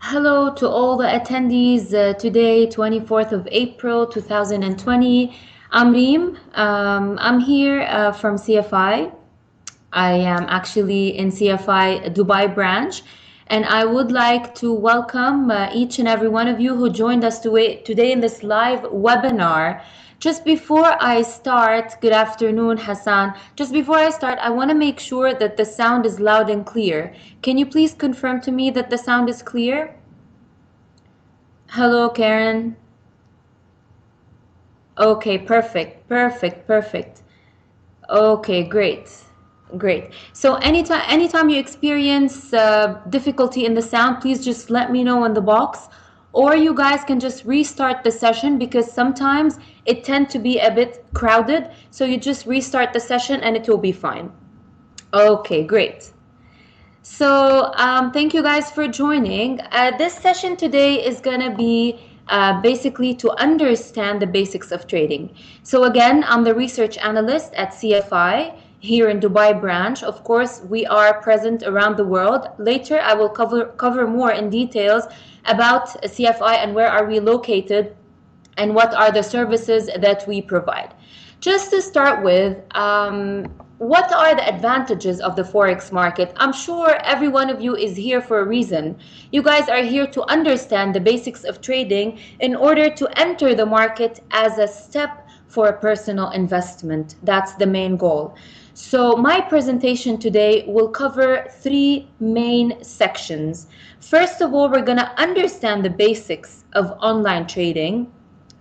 Hello to all the attendees today, 24th of April 2020. I'm Reem. I'm here from CFI. I am actually in CFI Dubai branch, and I would like to welcome each and every one of you who joined us today in this live webinar. Just before I start, good afternoon, Hassan. Just before I start, I want to make sure that the sound is loud and clear. Can you please confirm to me that the sound is clear? Hello, Karen. Okay, perfect. Okay, great. So anytime you experience difficulty in the sound, please just let me know in the box, or you guys can just restart the session because sometimes it tend to be a bit crowded. So you just restart the session and it will be fine. Okay, great. So thank you guys for joining. This session today is going to be basically to understand the basics of trading. So again, I'm the research analyst at CFI here in Dubai branch. Of course, we are present around the world. Later, I will cover more in details about CFI and where are we located and what are the services that we provide. Just to start with, what are the advantages of the Forex market? I'm sure every one of you is here for a reason. You guys are here to understand the basics of trading in order to enter the market as a step for a personal investment. That's the main goal. So my presentation today will cover three main sections. First of all, we're going to understand the basics of online trading,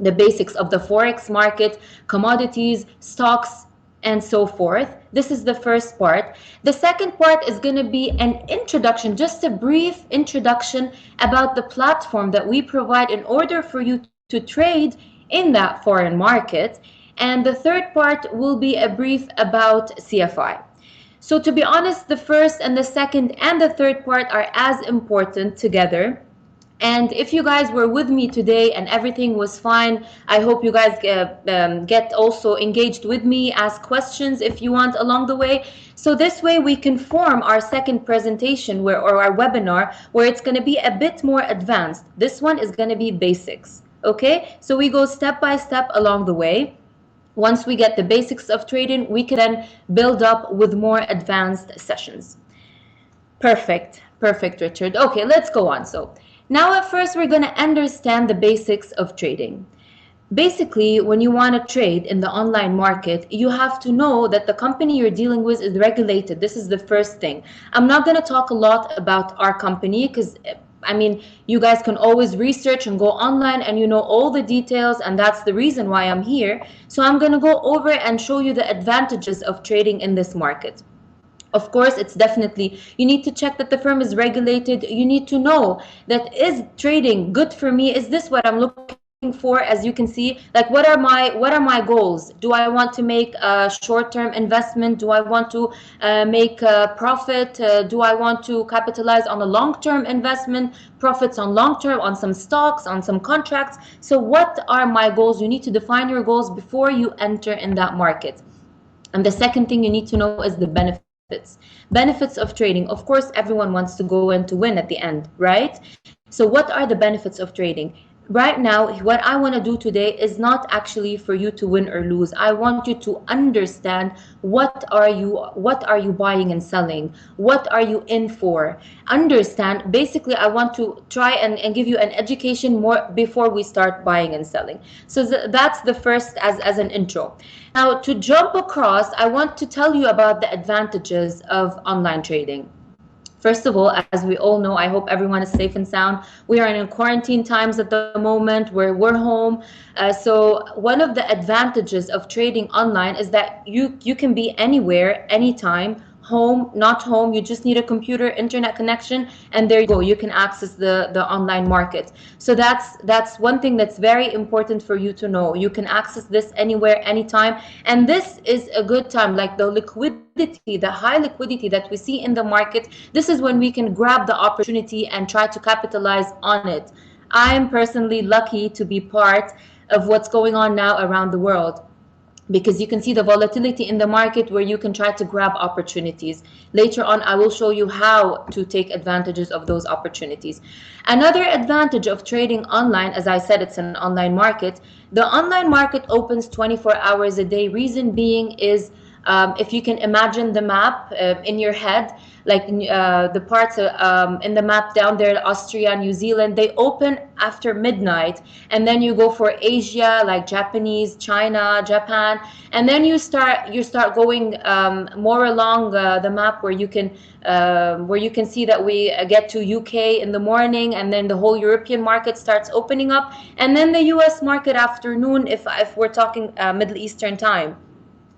the basics of the Forex market, commodities, stocks, and so forth. This is the first part. The second part is going to be an introduction, just a brief introduction about the platform that we provide in order for you to trade in that foreign market. And the third part will be a brief about CFI. So to be honest, the first and the second and the third part are as important together. And if you guys were with me today and everything was fine, I hope you guys get also engaged with me, ask questions if you want along the way. So this way we can form our second presentation or our webinar where it's going to be a bit more advanced. This one is going to be basics. Okay, so we go step by step along the way. Once we get the basics of trading, we can then build up with more advanced sessions. Perfect, Richard. Okay, let's go on. So now at first we're going to understand the basics of trading. Basically, when you want to trade in the online market, you have to know that the company you're dealing with is regulated. This is the first thing. I'm not going to talk a lot about our company because you guys can always research and go online and you know all the details, and that's the reason why I'm here. So I'm going to go over and show you the advantages of trading in this market. Of course, it's definitely, you need to check that the firm is regulated. You need to know that is trading good for me? Is this what I'm looking for? As you can see, like what are my goals? Do I want to make a short-term investment? Do I want to make a profit? Do I want to capitalize on a long-term investment, profits on long-term, on some stocks, on some contracts? So what are my goals? You need to define your goals before you enter in that market. And the second thing you need to know is the benefits of trading. Of course, everyone wants to go in to win at the end, right? So what are the benefits of trading? Right now, what I want to do today is not actually for you to win or lose. I want you to understand what are you buying and selling? What are you in for? Understand. Basically, I want to try and give you an education more before we start buying and selling. So that's the first as an intro. Now, to jump across, I want to tell you about the advantages of online trading. First of all, as we all know, I hope everyone is safe and sound. We are in quarantine times at the moment where we're home. So one of the advantages of trading online is that you can be anywhere, anytime, home, not home. You just need a computer, internet connection, and there you go. You can access the online market. So that's one thing that's very important for you to know. You can access this anywhere, anytime. And this is a good time, like the liquidity, the high liquidity that we see in the market. This is when we can grab the opportunity and try to capitalize on it. I am personally lucky to be part of what's going on now around the world. because you can see the volatility in the market where you can try to grab opportunities. Later on, I will show you how to take advantages of those opportunities. Another advantage of trading online, as I said, it's an online market. The online market opens 24 hours a day. Reason being is, if you can imagine the map in your head, like the parts in the map down there, Austria, New Zealand, they open after midnight, and then you go for Asia, like Japanese, China, Japan, and then you start going more along the map where you can see that we get to UK in the morning, and then the whole European market starts opening up, and then the US market afternoon, if we're talking Middle Eastern time.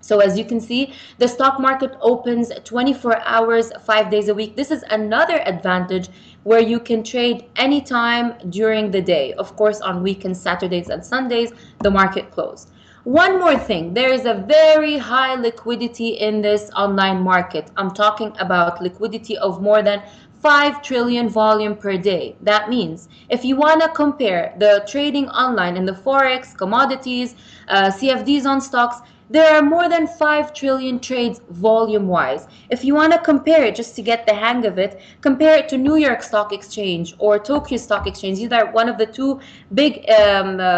So as you can see, the stock market opens 24 hours, 5 days a week. This is another advantage where you can trade anytime during the day. Of course, on weekends, Saturdays and Sundays, the market closed. One more thing, there is a very high liquidity in this online market. I'm talking about liquidity of more than 5 trillion volume per day. That means if you want to compare the trading online in the Forex, commodities, CFDs on stocks, there are more than 5 trillion trades volume-wise. If you want to compare it, just to get the hang of it, compare it to New York Stock Exchange or Tokyo Stock Exchange. These are one of the two big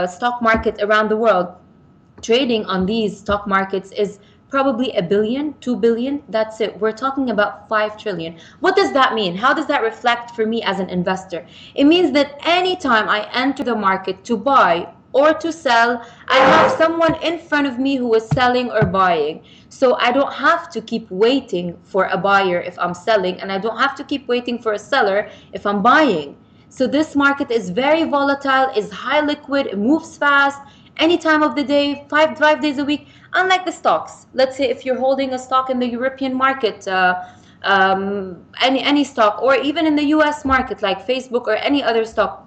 stock markets around the world. Trading on these stock markets is probably $1 billion, $2 billion. That's it. We're talking about 5 trillion. What does that mean? How does that reflect for me as an investor? It means that anytime I enter the market to buy or to sell, I have someone in front of me who is selling or buying. So I don't have to keep waiting for a buyer if I'm selling, and I don't have to keep waiting for a seller if I'm buying. So this market is very volatile, is high liquid, it moves fast, any time of the day, five days a week. Unlike the stocks, let's say if you're holding a stock in the European market, any stock, or even in the US market like Facebook or any other stock,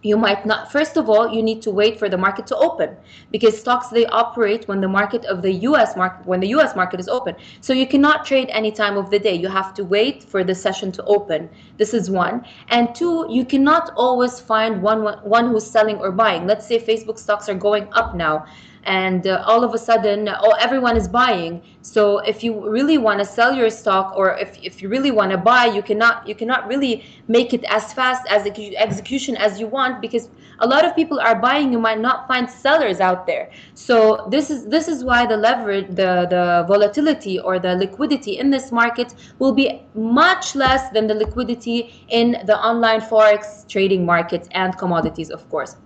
you might not. First of all, you need to wait for the market to open, because stocks, they operate when the market of the US market, when the US market is open. So you cannot trade any time of the day. You have to wait for the session to open. This is one. And two, you cannot always find one who's selling or buying. Let's say Facebook stocks are going up now, and all of a sudden, everyone is buying. So if you really want to sell your stock, or if you really want to buy, you cannot really make it as fast as execution as you want, because a lot of people are buying. You might not find sellers out there. So this is why the leverage, the volatility or the liquidity in this market will be much less than the liquidity in the online Forex trading markets and commodities, of course.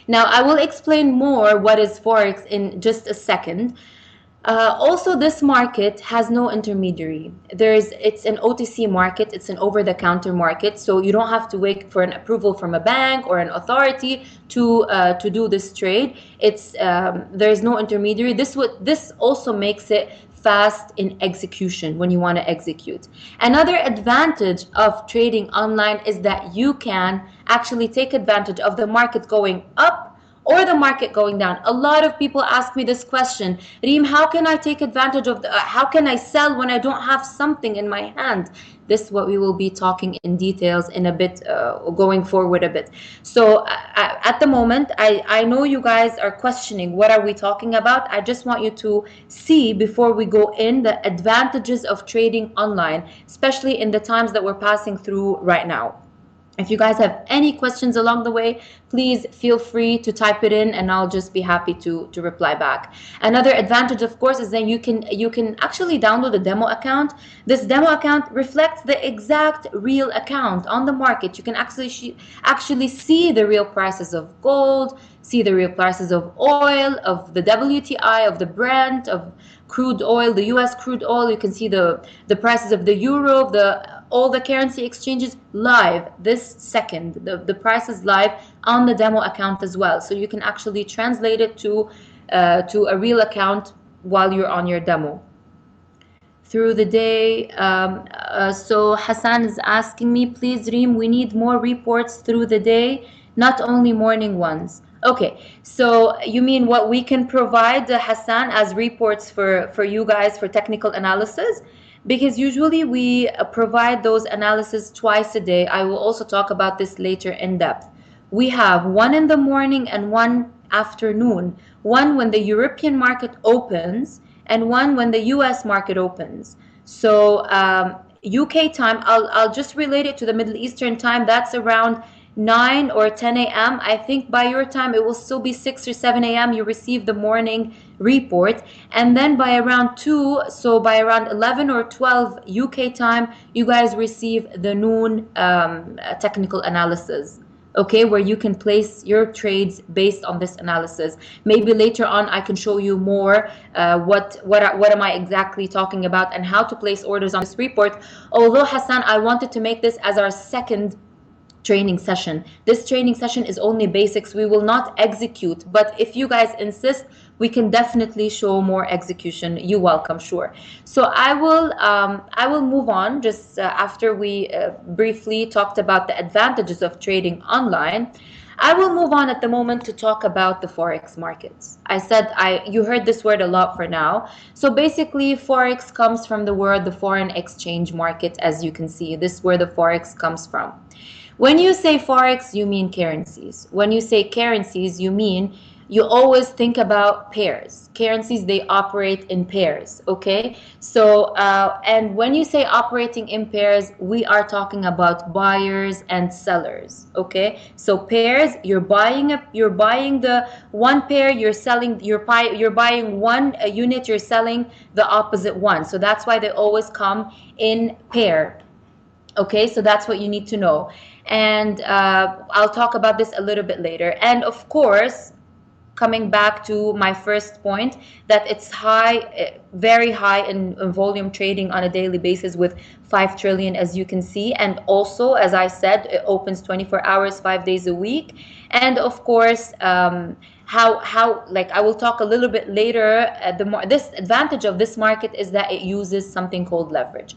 Now, I will explain more what is Forex in just a second. Also, this market has no intermediary. It's an OTC market. It's an over-the-counter market. So you don't have to wait for an approval from a bank or an authority to do this trade. There's no intermediary. This also makes it fast in execution when you want to execute. Another advantage of trading online is that you can actually take advantage of the market going up or the market going down. A lot of people ask me this question, Reem, how can I take advantage of how can I sell when I don't have something in my hand? This is what we will be talking in details in a bit, going forward a bit. So at the moment, I know you guys are questioning what are we talking about. I just want you to see, before we go in, the advantages of trading online, especially in the times that we're passing through right now. If you guys have any questions along the way, please feel free to type it in, and I'll just be happy to reply back. Another advantage, of course, is that you can actually download a demo account. This demo account reflects the exact real account on the market. You can actually see the real prices of gold, see the real prices of oil, of the WTI, of the Brent, of crude oil, the US crude oil. You can see the prices of the euro, all the currency exchanges live this second. The price is live on the demo account as well. So you can actually translate it to a real account while you're on your demo. Through the day, so Hassan is asking me, please Reem, we need more reports through the day, not only morning ones. Okay, so you mean what we can provide, Hassan, as reports for you guys for technical analysis? Because usually we provide those analysis twice a day. I will also talk about this later in depth. We have one in the morning and one afternoon. One when the European market opens and one when the US market opens. So UK time, I'll just relate it to the Middle Eastern time. That's around 9 or 10 a.m. I think by your time it will still be 6 or 7 a.m. You receive the morning report, and then by around 2, so by around 11 or 12 UK time, you guys receive the noon technical analysis. Okay, where you can place your trades based on this analysis. Maybe later on I can show you more what am I exactly talking about and how to place orders on this report. Although Hassan, I wanted to make this as our second training session. This training session is only basics. We will not execute, but if you guys insist, we can definitely show more execution. You're welcome, sure. So I will move on just after we briefly talked about the advantages of trading online. I will move on at the moment to talk about the Forex markets. I said you heard this word a lot for now. So basically, Forex comes from the word the foreign exchange market. As you can see, this is where the Forex comes from. When you say Forex, you mean currencies. When you say currencies, you always think about pairs. Currencies, they operate in pairs, okay? So, and when you say operating in pairs, we are talking about buyers and sellers, okay? So pairs, you're buying the one pair, you're buying one unit, you're selling the opposite one. So that's why they always come in pair. Okay, so that's what you need to know. And I'll talk about this a little bit later. And of course, coming back to my first point, that it's high, very high in volume trading on a daily basis with 5 trillion, as you can see. And also, as I said, it opens 24 hours, 5 days a week. And of course, how like I will talk a little bit later, this advantage of this market is that it uses something called leverage.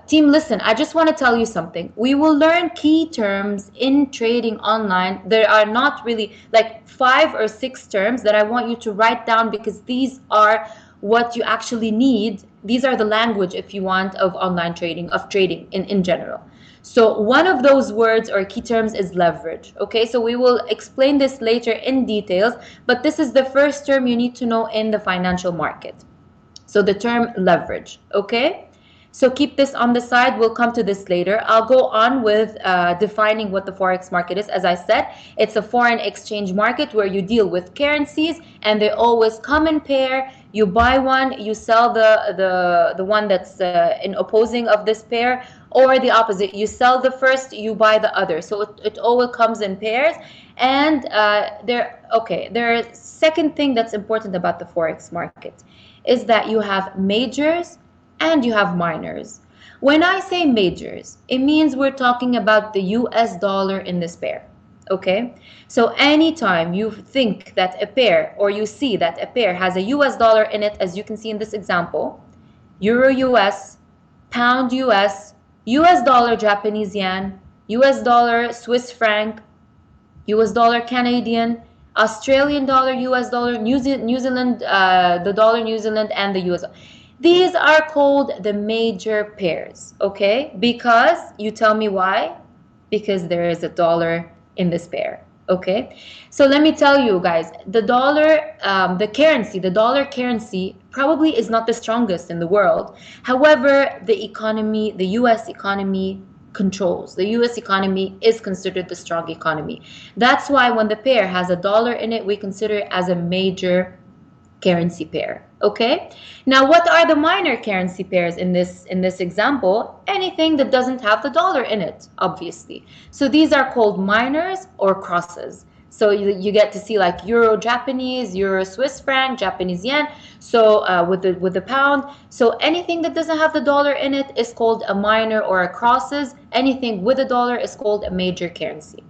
Team, listen, I just want to tell you something. We will learn key terms in trading online. There are not really like 5 or 6 terms that I want you to write down, because these are what you actually need. These are the language, if you want, of online trading, of trading in general. So one of those words or key terms is leverage. Okay, so we will explain this later in details, but this is the first term you need to know in the financial market. So the term leverage, okay? So keep this on the side. We'll come to this later. I'll go on with defining what the Forex market is. As I said, it's a foreign exchange market where you deal with currencies and they always come in pair. You buy one, you sell the one that's in opposing of this pair, or the opposite. You sell the first, you buy the other. So it always comes in pairs. And the second thing that's important about the Forex market is that you have majors and you have minors. When I say majors, it means we're talking about the US dollar in this pair. Okay, so anytime you think that a pair, or you see that a pair has a US dollar in it, as you can see in this example, Euro US, Pound US, US dollar Japanese yen, US dollar Swiss franc, US dollar Canadian, Australian dollar, US dollar, New Zealand, the dollar New Zealand, and the US dollar. These are called the major pairs, okay? Because, you tell me why? Because there is a dollar in this pair, okay? So let me tell you guys, the dollar, the dollar currency probably is not the strongest in the world. However, the economy, the US economy controls. The US economy is considered the strong economy. That's why when the pair has a dollar in it, we consider it as a major currency pair. Okay, now what are the minor currency pairs in this example? Anything that doesn't have the dollar in it, obviously. So these are called minors or crosses. So you get to see like Euro Japanese, Euro Swiss franc, Japanese yen, so with the pound. So anything that doesn't have the dollar in it is called a minor or a crosses. Anything with a dollar is called a major currency.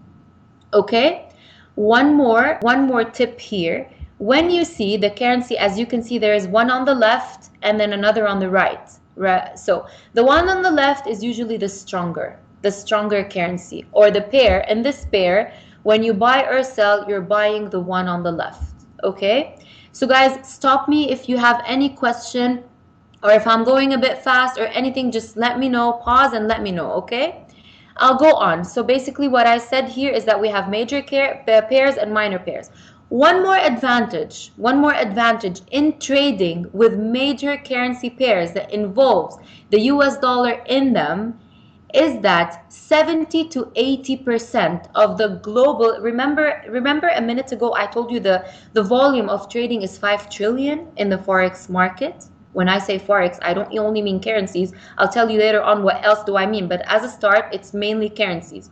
Okay, one more tip here. When you see the currency, as you can see, there is one on the left and then another on the right. So the one on the left is usually the stronger currency, or the pair. In this pair, when you buy or sell, you're buying the one on the left. Okay, so guys, stop me if you have any question, or if I'm going a bit fast or anything, just let me know, pause and let me know. Okay, I'll go on. So basically what I said here is that we have major pairs and minor pairs. One more advantage in trading with major currency pairs that involves the US dollar in them is that 70 to 80% of the global, remember a minute ago I told you the volume of trading is 5 trillion in the Forex market. When I say Forex, I don't only mean currencies. I'll tell you later on what else do I mean, but as a start, it's mainly currencies.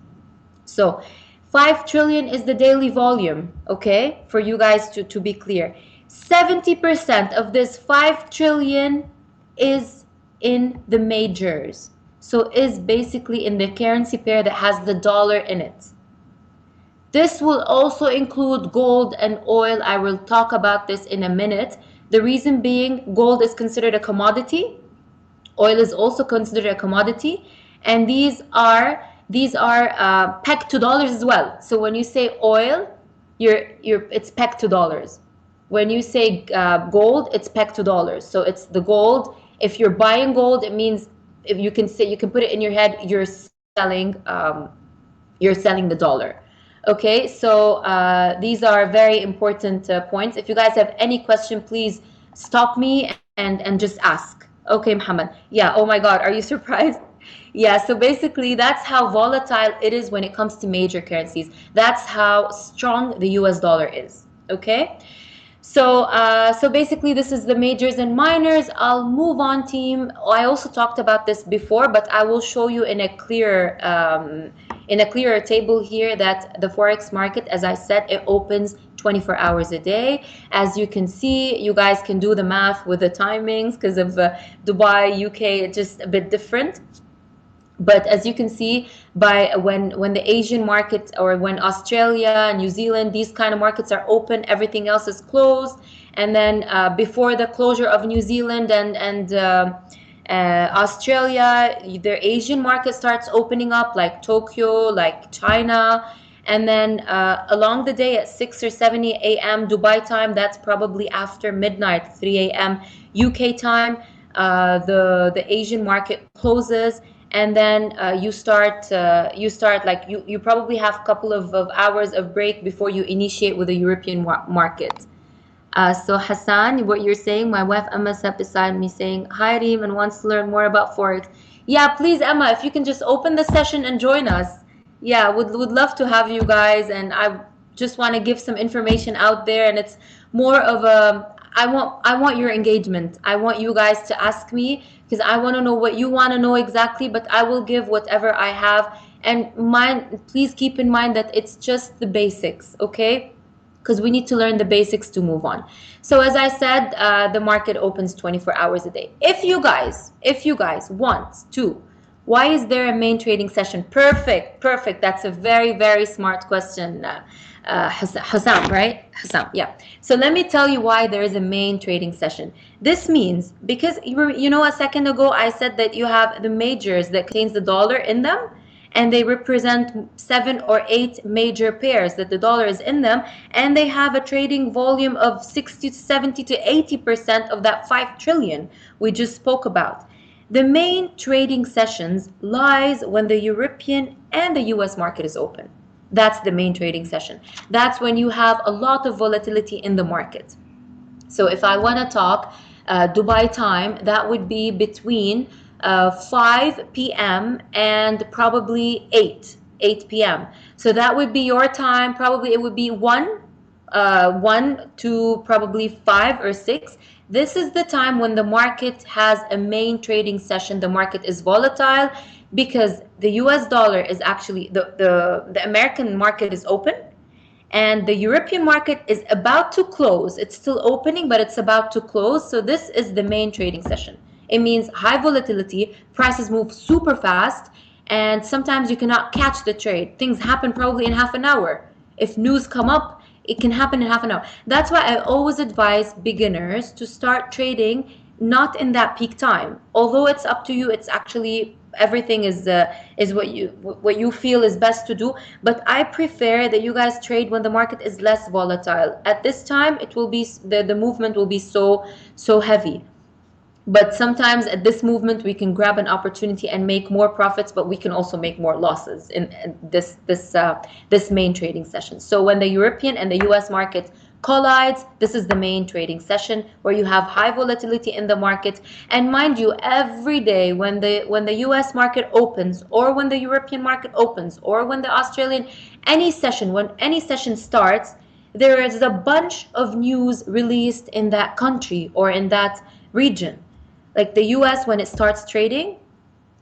So 5 trillion is the daily volume, okay? For you guys to be clear. 70% of this 5 trillion is in the majors. So is basically in the currency pair that has the dollar in it. This will also include gold and oil. I will talk about this in a minute. The reason being, gold is considered a commodity. Oil is also considered a commodity. And these are pegged to dollars as well. So when you say oil, it's pegged to dollars. When you say gold, it's pegged to dollars. So it's the gold. If you're buying gold, it means if you can put it in your head, you're selling the dollar. Okay, so these are very important points. If you guys have any question, please stop me and just ask. Okay, Muhammad. Yeah, oh my God, are you surprised? Yeah, so basically that's how volatile it is when it comes to major currencies. That's how strong the US dollar is. Okay? So basically this is the majors and minors. I'll move on, team. I also talked about this before, but I will show you in a clearer table here that the Forex market, as I said, it opens 24 hours a day. As you can see, you guys can do the math with the timings because of Dubai, UK, it's just a bit different. But as you can see, by when the Asian market, or when Australia, New Zealand, these kind of markets are open, everything else is closed. And then before the closure of New Zealand and Australia, their Asian market starts opening up, like Tokyo, like China. And then along the day at 6 or 7 a.m. Dubai time, that's probably after midnight, 3 a.m. UK time, the Asian market closes. And then you start like you probably have a couple of hours of break before you initiate with the European market. So Hassan, what you're saying, my wife Emma sat beside me saying, hi Reem, and wants to learn more about Forex. Yeah, please Emma, if you can just open the session and join us. Yeah, would love to have you guys, and I just want to give some information out there, and it's more of a, I want your engagement. I want you guys to ask me, because I want to know what you want to know exactly, but I will give whatever I have. And please keep in mind that it's just the basics, okay? Because we need to learn the basics to move on. So as I said, the market opens 24 hours a day. If you guys want to, why is there a main trading session? Perfect. That's a very, very smart question, Hussam, right? Hussam, yeah. So let me tell you why there is a main trading session. This means, because you know, a second ago I said that you have the majors that contains the dollar in them, and they represent 7 or 8 major pairs that the dollar is in them, and they have a trading volume of 60 to 70 to 80% of that 5 trillion we just spoke about. The main trading sessions lies when the European and the US market is open. That's the main trading session. That's when you have a lot of volatility in the market. So if I want to talk Dubai time, that would be between 5 p.m. and probably 8 p.m. So that would be your time. Probably it would be 1 to probably 5 or 6. This is the time when the market has a main trading session. The market is volatile because the US dollar is actually, the American market is open, and the European market is about to close. It's still opening, but it's about to close. So this is the main trading session. It means high volatility, prices move super fast, and sometimes you cannot catch the trade. Things happen probably in half an hour. If news come up, it can happen in half an hour. That's why I always advise beginners to start trading not in that peak time. Although it's up to you, it's actually everything is what you feel is best to do. But I prefer that you guys trade when the market is less volatile. At this time, it will be the movement will be so heavy. But sometimes at this movement we can grab an opportunity and make more profits, but we can also make more losses in this main trading session. So when the European and the US market collides, this is the main trading session where you have high volatility in the market. And mind you, every day when the US market opens, or when the European market opens, or when the Australian, when any session starts, there is a bunch of news released in that country or in that region. Like the US, when it starts trading,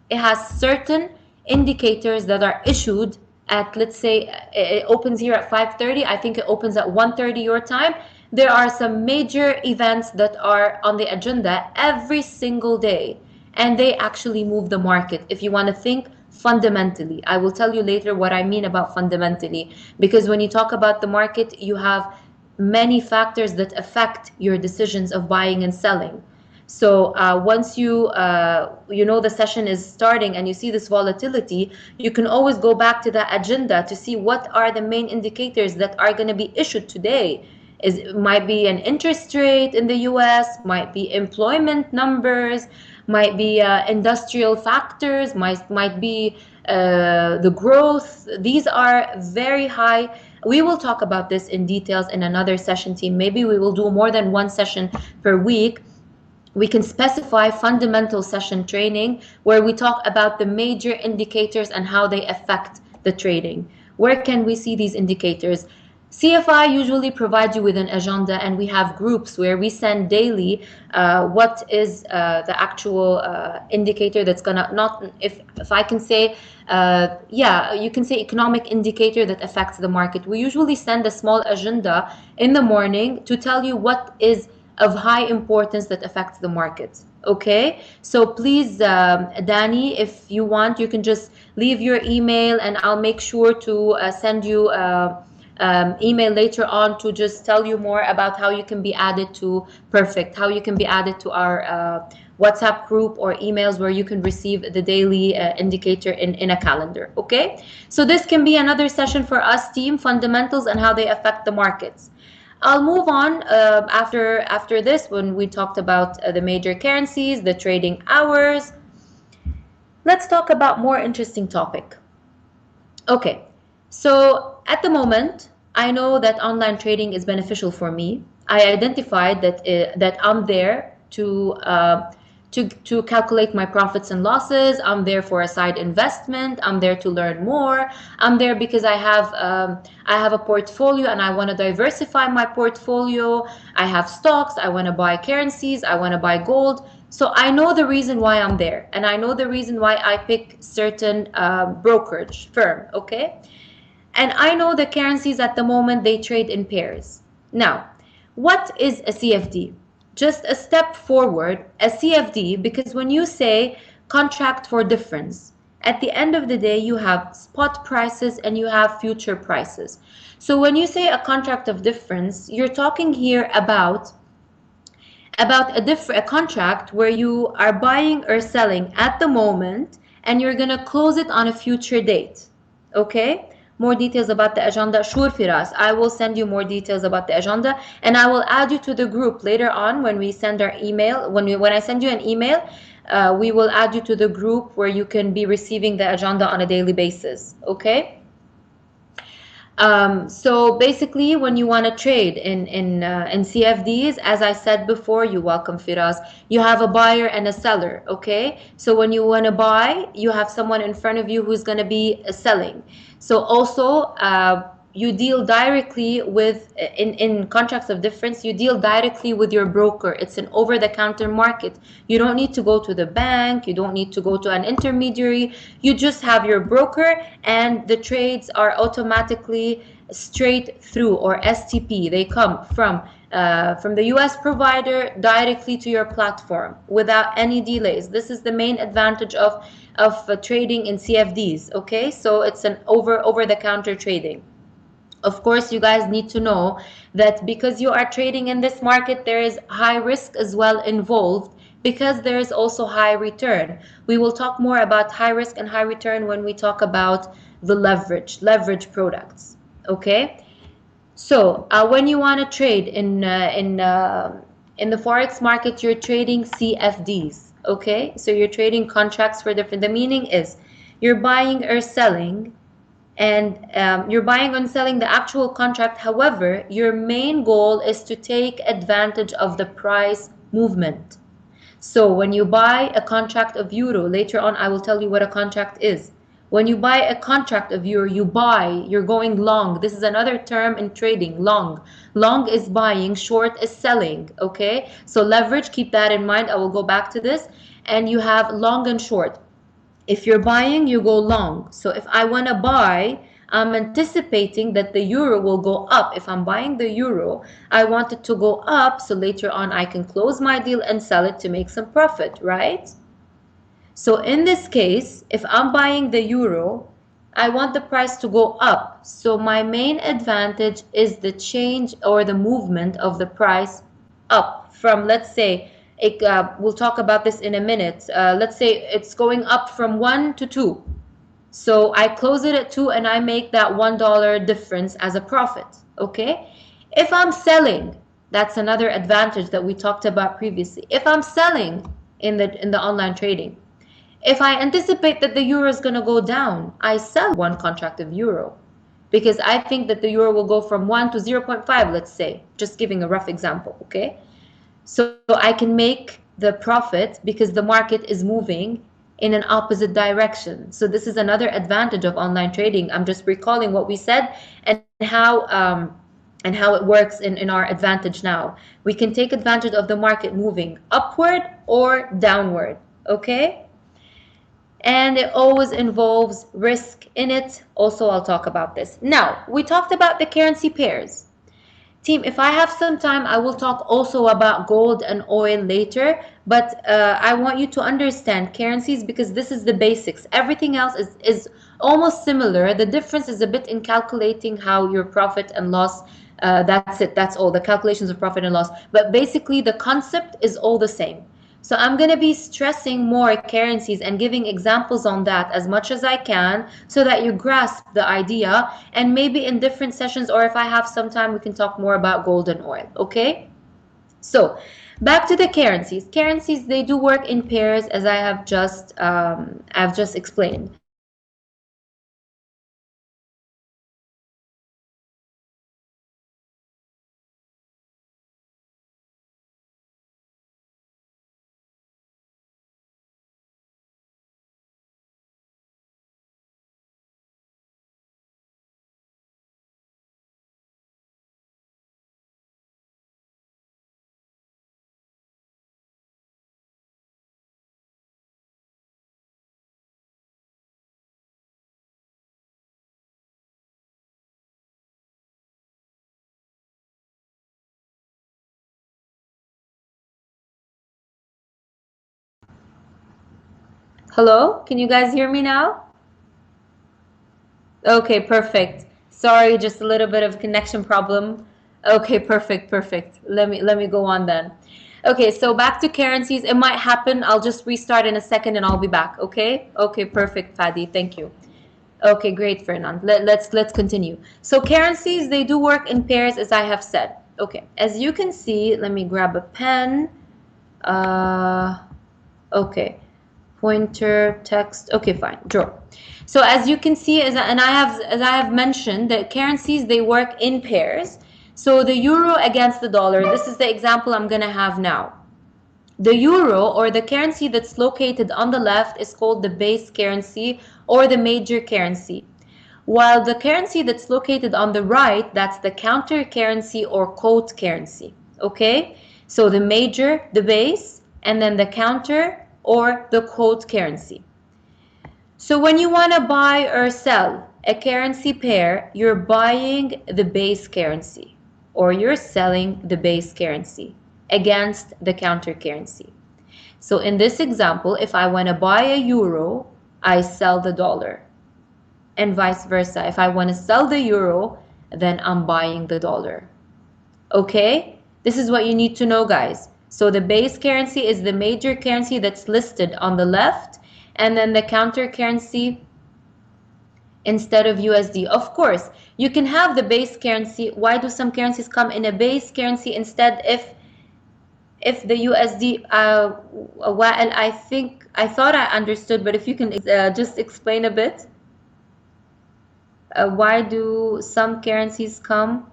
it has certain indicators that are issued at, let's say it opens here at 5:30, I think it opens at 1:30 your time. There are some major events that are on the agenda every single day, and they actually move the market. If you want to think fundamentally, I will tell you later what I mean about fundamentally, because when you talk about the market, you have many factors that affect your decisions of buying and selling. So once you know the session is starting and you see this volatility, you can always go back to that agenda to see what are the main indicators that are going to be issued today. Might be an interest rate in the US, might be employment numbers, might be industrial factors, might be the growth. These are very high. We will talk about this in details in another session, team. Maybe we will do more than one session per week. We can specify fundamental session training where we talk about the major indicators and how they affect the trading. Where can we see these indicators? CFI usually provides you with an agenda, and we have groups where we send daily what is the actual indicator that's gonna, not, if I can say, yeah, you can say economic indicator that affects the market. We usually send a small agenda in the morning to tell you what is of high importance that affects the market. Okay, so please, Danny, if you want, you can just leave your email and I'll make sure to send you email later on to just tell you more about how you can be added to how you can be added to our WhatsApp group or emails where you can receive the daily indicator in a calendar. Okay, so this can be another session for us, team, fundamentals and how they affect the markets. I'll move on after this, when we talked about the major currencies, the trading hours. Let's talk about more interesting topic. Okay, so at the moment, I know that online trading is beneficial for me. I identified that I'm there to calculate my profits and losses. I'm there for a side investment. I'm there to learn more. I'm there because I have a portfolio and I want to diversify my portfolio. I have stocks. I want to buy currencies. I want to buy gold. So I know the reason why I'm there, and I know the reason why I pick certain brokerage firm. Okay, and I know the currencies at the moment, they trade in pairs. Now, what is a CFD? Just a step forward, a CFD, because when you say contract for difference, at the end of the day, you have spot prices and you have future prices. So when you say a contract of difference, you're talking here about a contract where you are buying or selling at the moment and you're going to close it on a future date. Okay? More details about the agenda. Sure, Firas, I will send you more details about the agenda, and I will add you to the group later on when we send our email. When I send you an email, we will add you to the group where you can be receiving the agenda on a daily basis. Okay? So basically, when you want to trade in CFDs, as I said before, you're welcome, Firas, you have a buyer and a seller. Okay, so when you want to buy, you have someone in front of you who's going to be selling. So also you deal directly with, in contracts of difference, you deal directly with your broker. It's an over-the-counter market. You don't need to go to the bank. You don't need to go to an intermediary. You just have your broker, and the trades are automatically straight through, or STP. They come from the US provider directly to your platform without any delays. This is the main advantage of trading in CFDs. Okay, so it's an over-the-counter trading. Of course, you guys need to know that because you are trading in this market, there is high risk as well involved, because there is also high return. We will talk more about high risk and high return when we talk about the leverage products. Okay, so when you want to trade in In the Forex market, you're trading CFDs, okay? So you're trading contracts for different, the meaning is you're buying or selling, and you're buying and selling the actual contract. However, your main goal is to take advantage of the price movement. So when you buy a contract of euro, later on I will tell you what a contract is. When you buy a contract of euro, you're going long. This is another term in trading, long. Long is buying, short is selling, okay? So leverage, keep that in mind. I will go back to this. And you have long and short. If you're buying, you go long. So if I want to buy, I'm anticipating that the euro will go up. If I'm buying the euro, I want it to go up so later on I can close my deal and sell it to make some profit, right? So in this case, if I'm buying the euro, I want the price to go up. So my main advantage is the change or the movement of the price up from, let's say, we'll talk about this in a minute. Let's say it's going up from 1 to 2. So I close it at 2 and I make that $1 difference as a profit, okay? If I'm selling, that's another advantage that we talked about previously. If I'm selling in the online trading, if I anticipate that the euro is going to go down, I sell one contract of euro because I think that the euro will go from 1 to 0.5, let's say, just giving a rough example, okay? So I can make the profit because the market is moving in an opposite direction. So this is another advantage of online trading. I'm just recalling what we said and how it works in our advantage now. We can take advantage of the market moving upward or downward, okay? And it always involves risk in it. Also, I'll talk about this. Now, we talked about the currency pairs. Team, if I have some time, I will talk also about gold and oil later, but I want you to understand currencies because this is the basics. Everything else is almost similar. The difference is a bit in calculating how your profit and loss, that's it, that's all, the calculations of profit and loss. But basically the concept is all the same. So I'm going to be stressing more currencies and giving examples on that as much as I can so that you grasp the idea, and maybe in different sessions or if I have some time we can talk more about gold and oil, okay? So back to the currencies. Currencies, they do work in pairs as I have just explained. Hello, can you guys hear me now? Okay, perfect. Sorry, just a little bit of connection problem. Okay, perfect. Let me go on then. Okay, so back to currencies. It might happen. I'll just restart in a second and I'll be back. Okay? Okay, perfect, Fadi. Thank you. Okay, great, Fernand. Let's continue. So currencies, they do work in pairs, as I have said. Okay, as you can see, let me grab a pen. Okay, pointer, text. Okay, fine. Draw. So as you can see, as I have mentioned, the currencies, they work in pairs. So the euro against the dollar. This is the example I'm gonna have now. The euro, or the currency that's located on the left, is called the base currency or the major currency. While the currency that's located on the right, that's the counter currency or quote currency. Okay? So the major, the base, and then the counter or the quote currency. So when you want to buy or sell a currency pair, you're buying the base currency or you're selling the base currency against the counter currency. So in this example, if I want to buy a euro, I sell the dollar. And vice versa. If I want to sell the euro, then I'm buying the dollar. Okay? This is what you need to know, guys. So the base currency is the major currency that's listed on the left, and then the counter currency instead of USD. Of course, you can have the base currency. Why do some currencies come in a base currency instead if the USD, Wael, I thought I understood, but if you can just explain a bit. Why do some currencies come?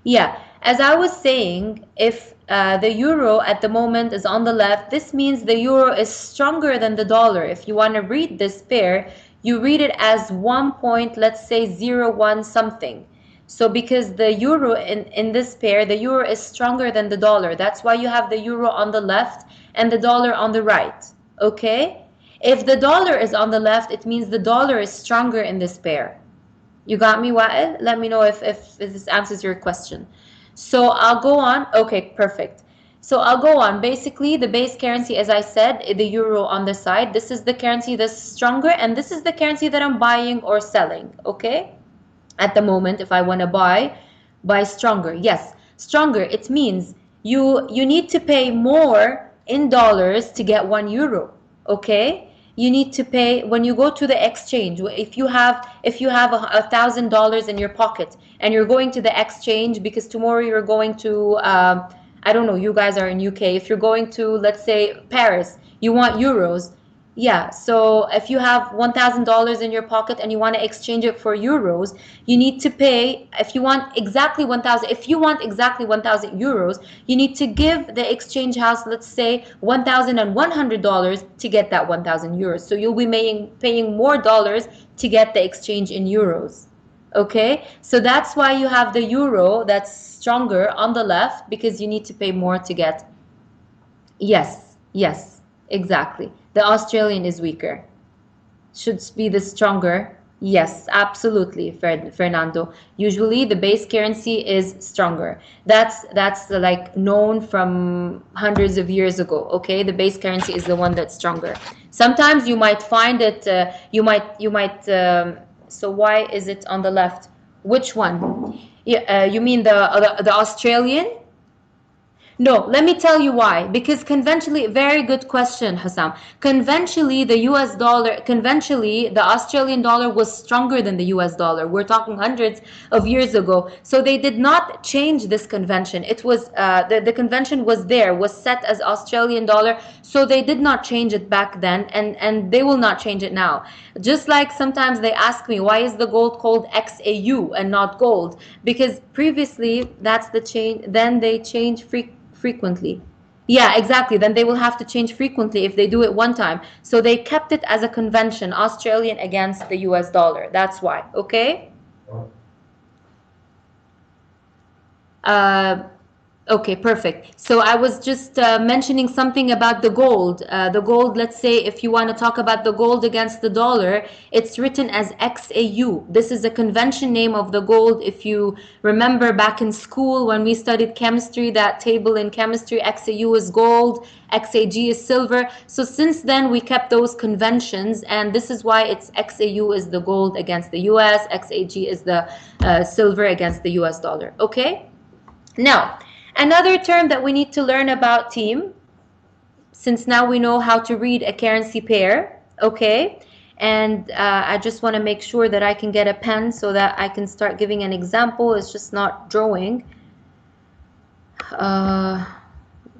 Yeah, as I was saying, if the euro at the moment is on the left, this means the euro is stronger than the dollar. If you want to read this pair, you read it as 1 point, let's say 0.1 something. So because the euro in this pair, the euro is stronger than the dollar. That's why you have the euro on the left and the dollar on the right. Okay? If the dollar is on the left, it means the dollar is stronger in this pair. You got me, Wa'il? Let me know if this answers your question. So I'll go on. Okay, perfect. So I'll go on. Basically, the base currency, as I said, the euro on the side. This is the currency that's stronger, and this is the currency that I'm buying or selling. Okay? At the moment, if I want to buy stronger. Yes, stronger. It means you need to pay more in dollars to get 1 euro. Okay? You need to pay when you go to the exchange. If you have $1,000 in your pocket and you're going to the exchange because tomorrow you're going to I don't know, you guys are in UK. If you're going to, let's say, Paris, you want euros. Yeah, so if you have $1,000 in your pocket and you want to exchange it for euros, you need to pay, if you want exactly 1,000, if you want exactly 1,000 euros, you need to give the exchange house, let's say, $1,100 to get that 1,000 euros. So you'll be paying more dollars to get the exchange in euros. Okay, so that's why you have the euro that's stronger on the left, because you need to pay more to get. Yes, exactly. The Australian is weaker. Should be the stronger. Yes, absolutely, Fernando. Usually the base currency is stronger. That's like known from hundreds of years ago. Okay, the base currency is the one that's stronger. Sometimes you might find it. You might. So why is it on the left? Which one? Yeah, you mean the Australian? No, let me tell you why. Because conventionally, very good question, Hassam. Conventionally, the Australian dollar was stronger than the US dollar. We're talking hundreds of years ago. So they did not change this convention. It was, the convention was there, was set as Australian dollar. So they did not change it back then, and they will not change it now. Just like sometimes they ask me, why is the gold called XAU and not gold? Because previously, that's the change, then they change frequently. Yeah, exactly. Then they will have to change frequently if they do it one time. So they kept it as a convention, Australian against the US dollar. That's why. Okay? Uh, Okay, perfect. So I was just mentioning something about the gold. The gold, let's say if you want to talk about the gold against the dollar, it's written as XAU. This is a convention name of the gold. If you remember back in school when we studied chemistry, that table in chemistry, XAU is gold, XAG is silver. So since then we kept those conventions, and this is why it's XAU is the gold against the US, XAG is the silver against the US dollar. Okay? Now, another term that we need to learn about, team, since now we know how to read a currency pair, okay? And I just want to make sure that I can get a pen so that I can start giving an example. It's just not drawing.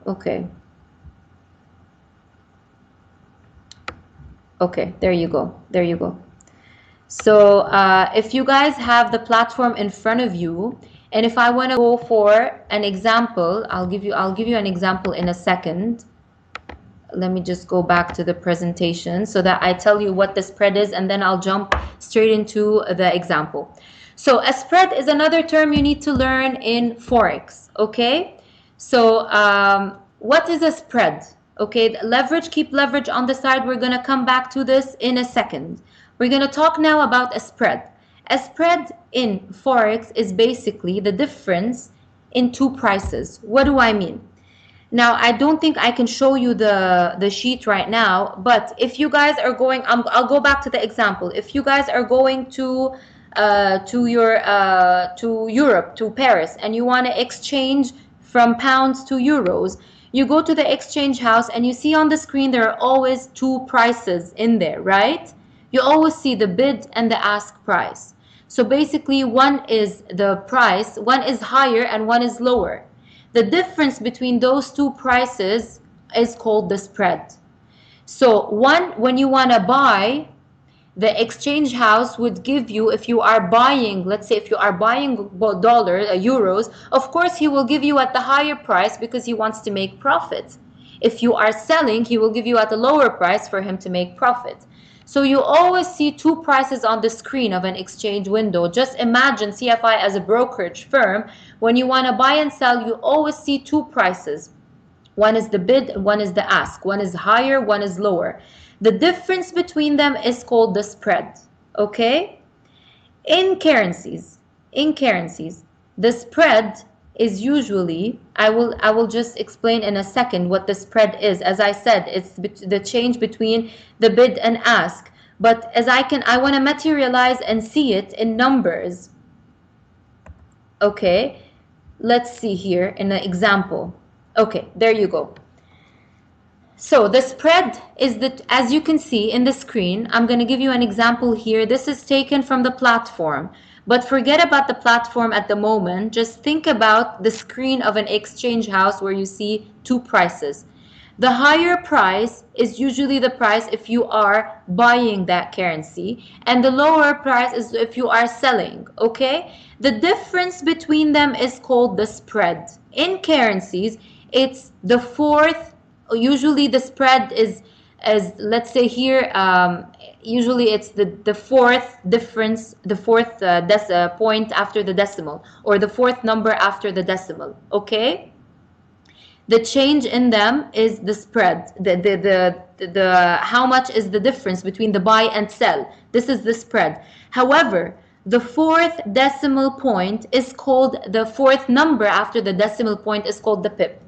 Okay. Okay, there you go. There you go. So if you guys have the platform in front of you, and if I want to go for an example, I'll give you an example in a second. Let me just go back to the presentation so that I tell you what the spread is, and then I'll jump straight into the example. So a spread is another term you need to learn in Forex, okay? So what is a spread? Okay, leverage, keep leverage on the side. We're going to come back to this in a second. We're going to talk now about a spread. A spread in Forex is basically the difference in two prices. What do I mean? Now, I don't think I can show you the sheet right now, but if you guys are going, I'll go back to the example. If you guys are going to Europe, to Paris, and you want to exchange from pounds to euros, you go to the exchange house and you see on the screen there are always two prices in there, right? You always see the bid and the ask price. So basically one is the price, one is higher and one is lower. The difference between those two prices is called the spread. So when you want to buy, the exchange house would give you, if you are buying, let's say if you are buying dollars, euros, of course he will give you at the higher price because he wants to make profit. If you are selling, he will give you at a lower price for him to make profit. So you always see two prices on the screen of an exchange window. Just imagine CFI as a brokerage firm. When you want to buy and sell, you always see two prices. One is the bid, one is the ask. One is higher, one is lower. The difference between them is called the spread. Okay? In currencies, the spread is usually, I will just explain in a second what the spread is. As I said, it's the change between the bid and ask. But as I want to materialize and see it in numbers. Okay? Let's see here in an example. Okay, there you go. So the spread is that, as you can see in the screen, I'm going to give you an example here. This is taken from the platform, but forget about the platform at the moment. Just think about the screen of an exchange house where you see two prices. The higher price is usually the price if you are buying that currency, and the lower price is if you are selling, okay? The difference between them is called the spread. In currencies, it's the fourth. Usually the spread is, as let's say here, usually it's the fourth difference, the fourth point after the decimal, or the fourth number after the decimal, okay? The change in them is the spread, the how much is the difference between the buy and sell. This is the spread. However, the fourth decimal point is called, the fourth number after the decimal point is called the pip.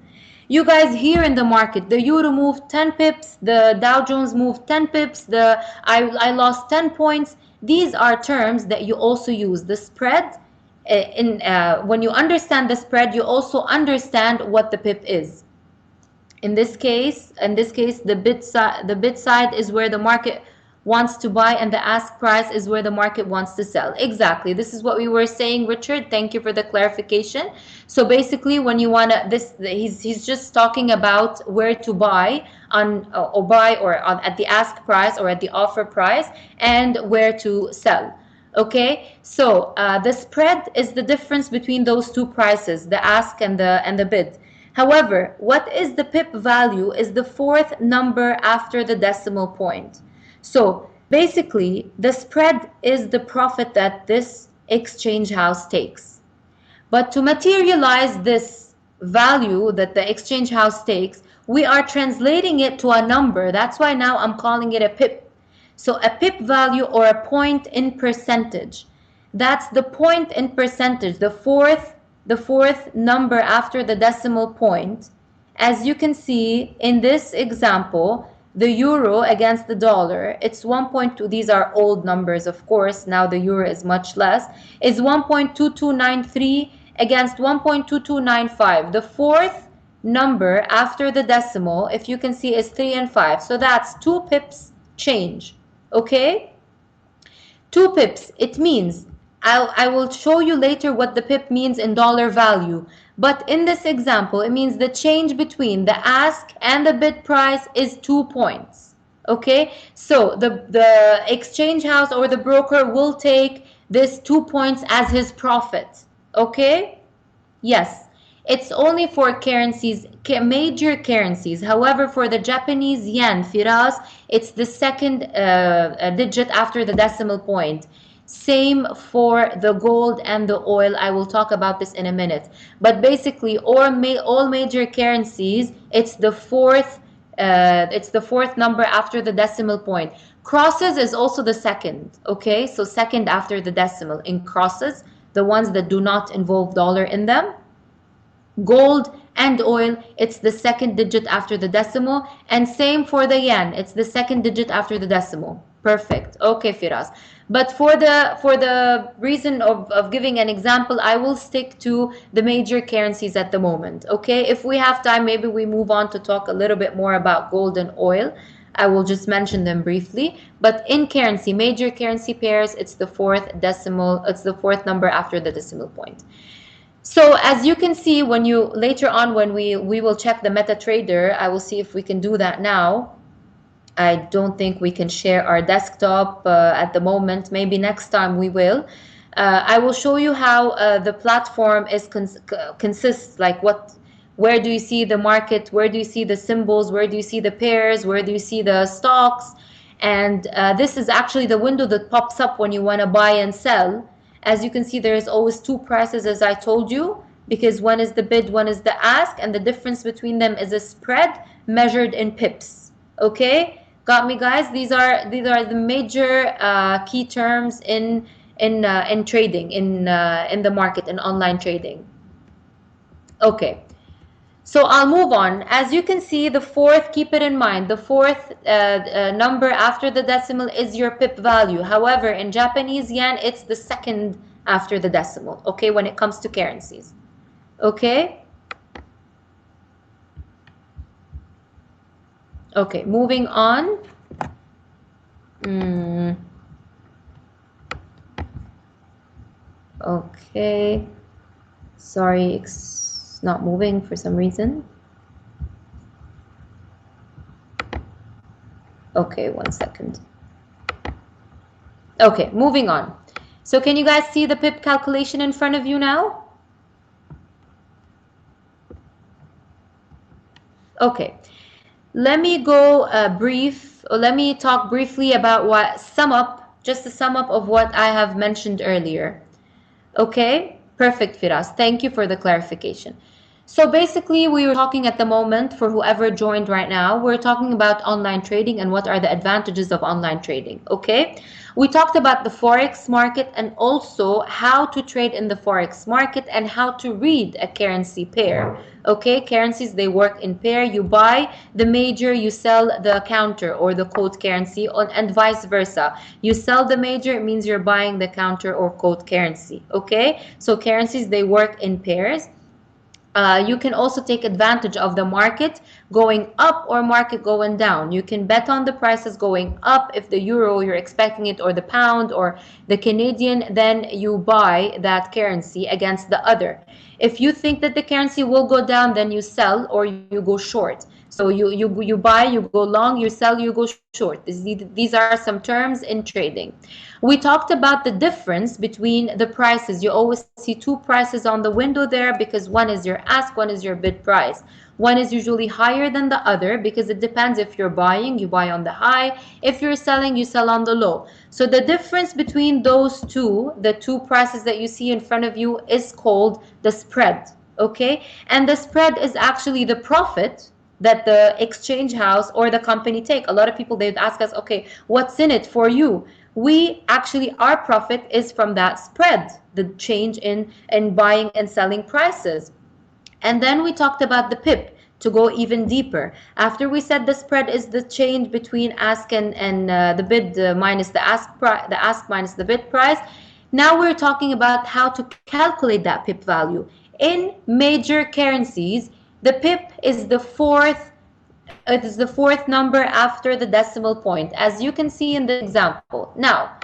You guys here in the market, the euro moved 10 pips, the Dow Jones moved 10 pips, I lost 10 points. These are terms that you also use. The spread, when you understand the spread, you also understand what the pip is. In this case, the bid side is where the market wants to buy, and the ask price is where the market wants to sell. Exactly. This is what we were saying, Richard. Thank you for the clarification. So basically, when you want to, he's just talking about where to buy at the ask price or at the offer price, and where to sell. Okay, so the spread is the difference between those two prices, the ask and the bid. However, what is the pip value is the fourth number after the decimal point. So basically, the spread is the profit that this exchange house takes. But to materialize this value that the exchange house takes, we are translating it to a number. That's why now I'm calling it a pip. So a pip value, or a point in percentage. That's the point in percentage, the fourth number after the decimal point. As you can see in this example, the euro against the dollar, it's 1.2. These are old numbers, of course. Now the euro is much less. It's 1.2293 against 1.2295. The fourth number after the decimal, if you can see, is 3 and 5. So that's 2 pips change. Okay? 2 pips. It means, I will show you later what the pip means in dollar value. But in this example, it means the change between the ask and the bid price is 2 points. Okay? So the exchange house or the broker will take this 2 points as his profit. Okay? Yes. It's only for currencies, major currencies. However, for the Japanese yen, Firas, it's the second digit after the decimal point. Same for the gold and the oil. I will talk about this in a minute. But basically, all major currencies, it's the fourth number after the decimal point. Crosses is also the second. Okay, so second after the decimal in crosses, the ones that do not involve dollar in them. Gold and oil, it's the second digit after the decimal, and same for the yen, it's the second digit after the decimal. Perfect. Okay, Firas. But for the reason of giving an example, I will stick to the major currencies at the moment. Okay, if we have time, maybe we move on to talk a little bit more about gold and oil. I will just mention them briefly. But in currency, major currency pairs, it's the fourth number after the decimal point. So as you can see, when you later on, when we will check the MetaTrader, I will see if we can do that now. I don't think we can share our desktop at the moment. Maybe next time we will. I will show you how the platform is consists, like where do you see the market, where do you see the symbols, where do you see the pairs, where do you see the stocks, and this is actually the window that pops up when you want to buy and sell. As you can see, there is always two prices, as I told you, because one is the bid, one is the ask, and the difference between them is a spread measured in pips. Okay, got me, guys? These are the major key terms in trading, in the market, in online trading. Okay. So I'll move on. As you can see, the fourth, keep it in mind, the fourth number after the decimal is your pip value. However, in Japanese yen, it's the second after the decimal, okay, when it comes to currencies. Okay? Okay, moving on. Okay. Sorry, it's not moving for some reason. Okay, 1 second. Okay, moving on. So can you guys see the pip calculation in front of you now? Okay, let me go let me talk briefly about just a sum up of what I have mentioned earlier. Okay, perfect, Firas. Thank you for the clarification. So basically, we were talking at the moment, for whoever joined right now, we're talking about online trading and what are the advantages of online trading. Okay, we talked about the Forex market and also how to trade in the Forex market and how to read a currency pair. Okay, currencies, they work in pair. You buy the major, you sell the counter or the quote currency, and vice versa. You sell the major, it means you're buying the counter or quote currency. Okay, so currencies, they work in pairs. You can also take advantage of the market going up or market going down. You can bet on the prices going up. If the euro, you're expecting it, or the pound or the Canadian, then you buy that currency against the other. If you think that the currency will go down, then you sell or you go short. So you buy, you go long, you sell, you go short. These are some terms in trading. We talked about the difference between the prices. You always see two prices on the window there because one is your ask, one is your bid price. One is usually higher than the other because it depends. If you're buying, you buy on the high. If you're selling, you sell on the low. So the difference between those two, the two prices that you see in front of you, is called the spread. Okay, and the spread is actually the profit that the exchange house or the company take. A lot of people, they'd ask us, okay, what's in it for you? We actually, our profit is from that spread, the change in buying and selling prices. And then we talked about the pip to go even deeper. After we said the spread is the change between ask and the bid minus the ask minus the bid price. Now we're talking about how to calculate that pip value. In major currencies, the pip is the fourth number after the decimal point, as you can see in the example. Now,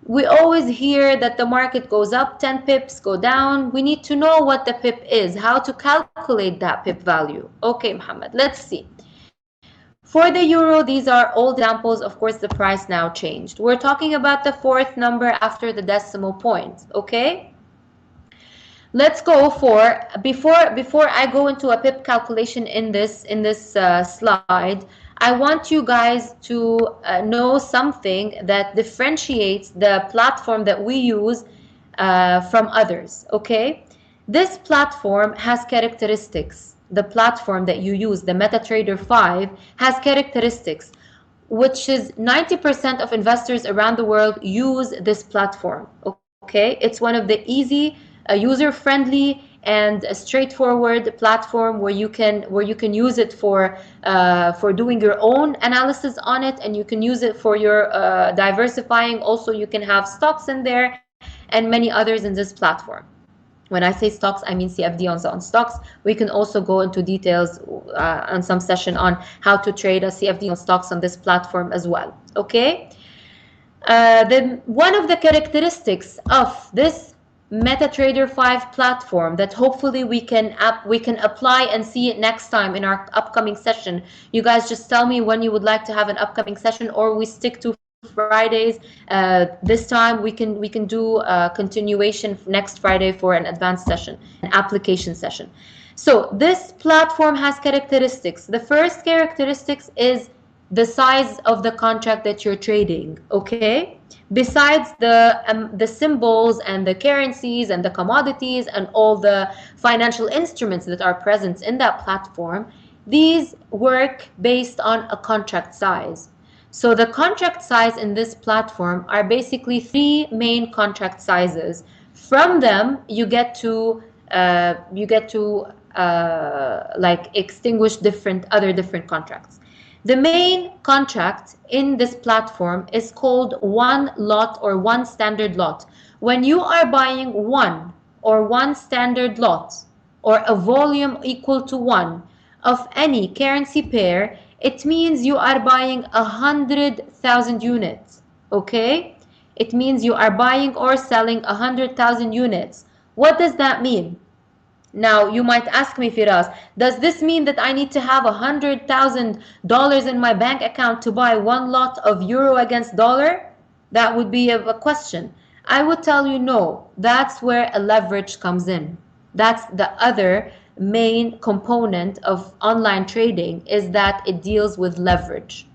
we always hear that the market goes up 10 pips, go down. We need to know what the pip is, how to calculate that pip value. Okay, Muhammad, let's see. For the euro, these are old examples. Of course, the price now changed. We're talking about the fourth number after the decimal point, okay? Let's go for, before I go into a pip calculation in this slide, I want you guys to know something that differentiates the platform that we use from others, okay? This platform has characteristics. The platform that you use, the MetaTrader 5, has characteristics, which is 90% of investors around the world use this platform, okay? It's one of the easy, user-friendly and a straightforward platform where you can use it for doing your own analysis on it, and you can use it for your diversifying. Also, you can have stocks in there and many others in this platform. When I say stocks, I mean CFD on stocks. We can also go into details on some session on how to trade a CFD on stocks on this platform as well. Okay. Then one of the characteristics of this MetaTrader 5 platform that hopefully we can apply and see it next time in our upcoming session. You guys just tell me when you would like to have an upcoming session, or we stick to Fridays. This time we can do a continuation next Friday for an advanced session, an application session. So this platform has characteristics. The first characteristics is the size of the contract that you're trading, okay? Besides the symbols and the currencies and the commodities and all the financial instruments that are present in that platform, these work based on a contract size. So the contract size in this platform are basically three main contract sizes. From them, you get to like extinguish other different contracts. The main contract in this platform is called one lot or one standard lot. When you are buying one standard lot or a volume equal to one of any currency pair, it means you are buying 100,000 units, okay? It means you are buying or selling 100,000 units. What does that mean? Now, you might ask me, Firas, does this mean that I need to have $100,000 in my bank account to buy one lot of euro against dollar? That would be a question. I would tell you no. That's where a leverage comes in. That's the other main component of online trading, is that it deals with leverage.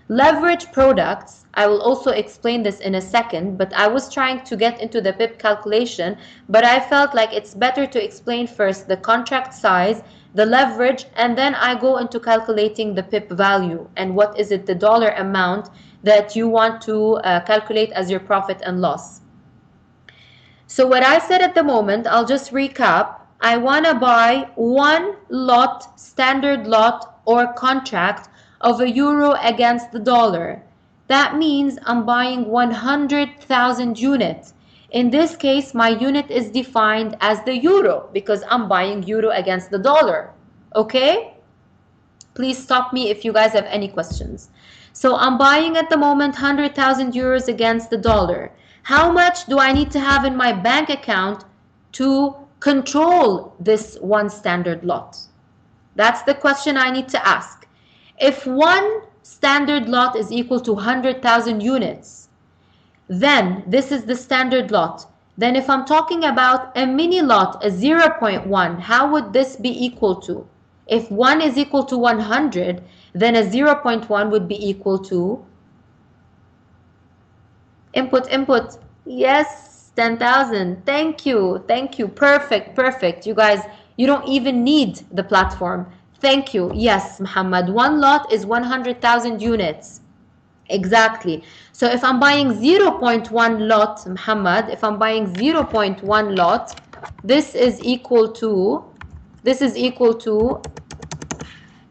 Leverage products, I will also explain this in a second, but I was trying to get into the pip calculation, but I felt like it's better to explain first the contract size, the leverage, and then I go into calculating the pip value and what is it, the dollar amount that you want to calculate as your profit and loss. So what I said at the moment, I'll just recap. I want to buy one lot, standard lot or contract of a euro against the dollar. That means I'm buying 100,000 units. In this case, my unit is defined as the euro because I'm buying euro against the dollar. Okay? Please stop me if you guys have any questions. So I'm buying at the moment 100,000 euros against the dollar. How much do I need to have in my bank account to control this one standard lot? That's the question I need to ask. If one standard lot is equal to 100,000 units, then this is the standard lot. Then if I'm talking about a mini lot, a 0.1, how would this be equal to? If 1 is equal to 100, then a 0.1 would be equal to input. Yes, 10,000. Thank you. Perfect. You guys, you don't even need the platform. Thank you. Yes, Muhammad. One lot is 100,000 units. Exactly. So if I'm buying 0.1 lot, Muhammad, if I'm buying 0.1 lot, this is equal to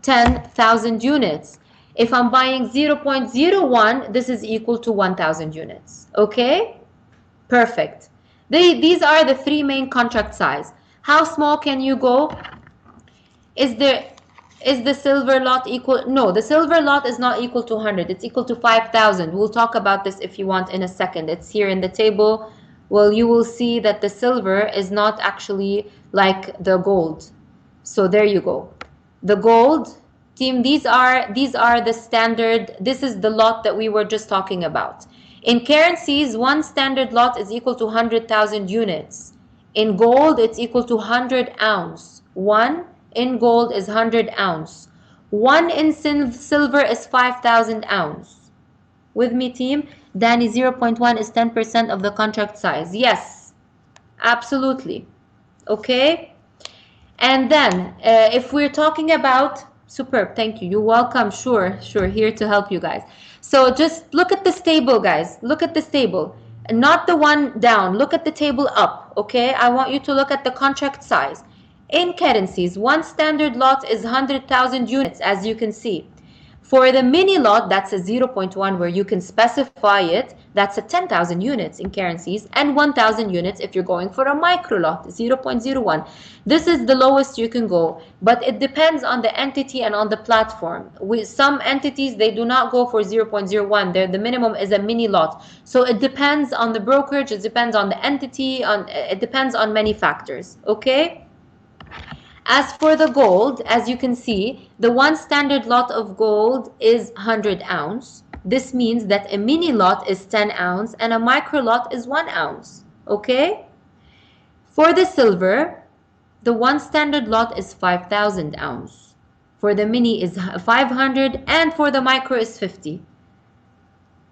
10,000 units. If I'm buying 0.01, this is equal to 1,000 units. Okay? Perfect. These are the three main contract size. How small can you go? Is the silver lot equal? No, the silver lot is not equal to 100. It's equal to 5,000. We'll talk about this if you want in a second. It's here in the table. Well, you will see that the silver is not actually like the gold. So there you go. The gold, team, these are the standard. This is the lot that we were just talking about. In currencies, one standard lot is equal to 100,000 units. In gold, it's equal to 100 ounce. One in gold is 100 ounce. One in silver is 5,000 ounce. With me, team? Danny, 0.1 is 10% of the contract size. Yes, absolutely. Okay? And then, if we're talking about... Superb, thank you. You're welcome. Sure, here to help you guys. So just look at this table, guys. Look at this table. Not the one down. Look at the table up, okay? I want you to look at the contract size. In currencies, one standard lot is 100,000 units, as you can see. For the mini lot, that's a 0.1 where you can specify it. That's a 10,000 units in currencies and 1,000 units if you're going for a micro lot, 0.01. This is the lowest you can go, but it depends on the entity and on the platform. With some entities, they do not go for 0.01. The minimum is a mini lot. So it depends on the brokerage, it depends on the entity, it depends on many factors, okay? As for the gold, as you can see, the one standard lot of gold is 100 ounce. This means that a mini lot is 10 ounce and a micro lot is 1 ounce. Okay? For the silver, the one standard lot is 5,000 ounce. For the mini is 500 and for the micro is 50.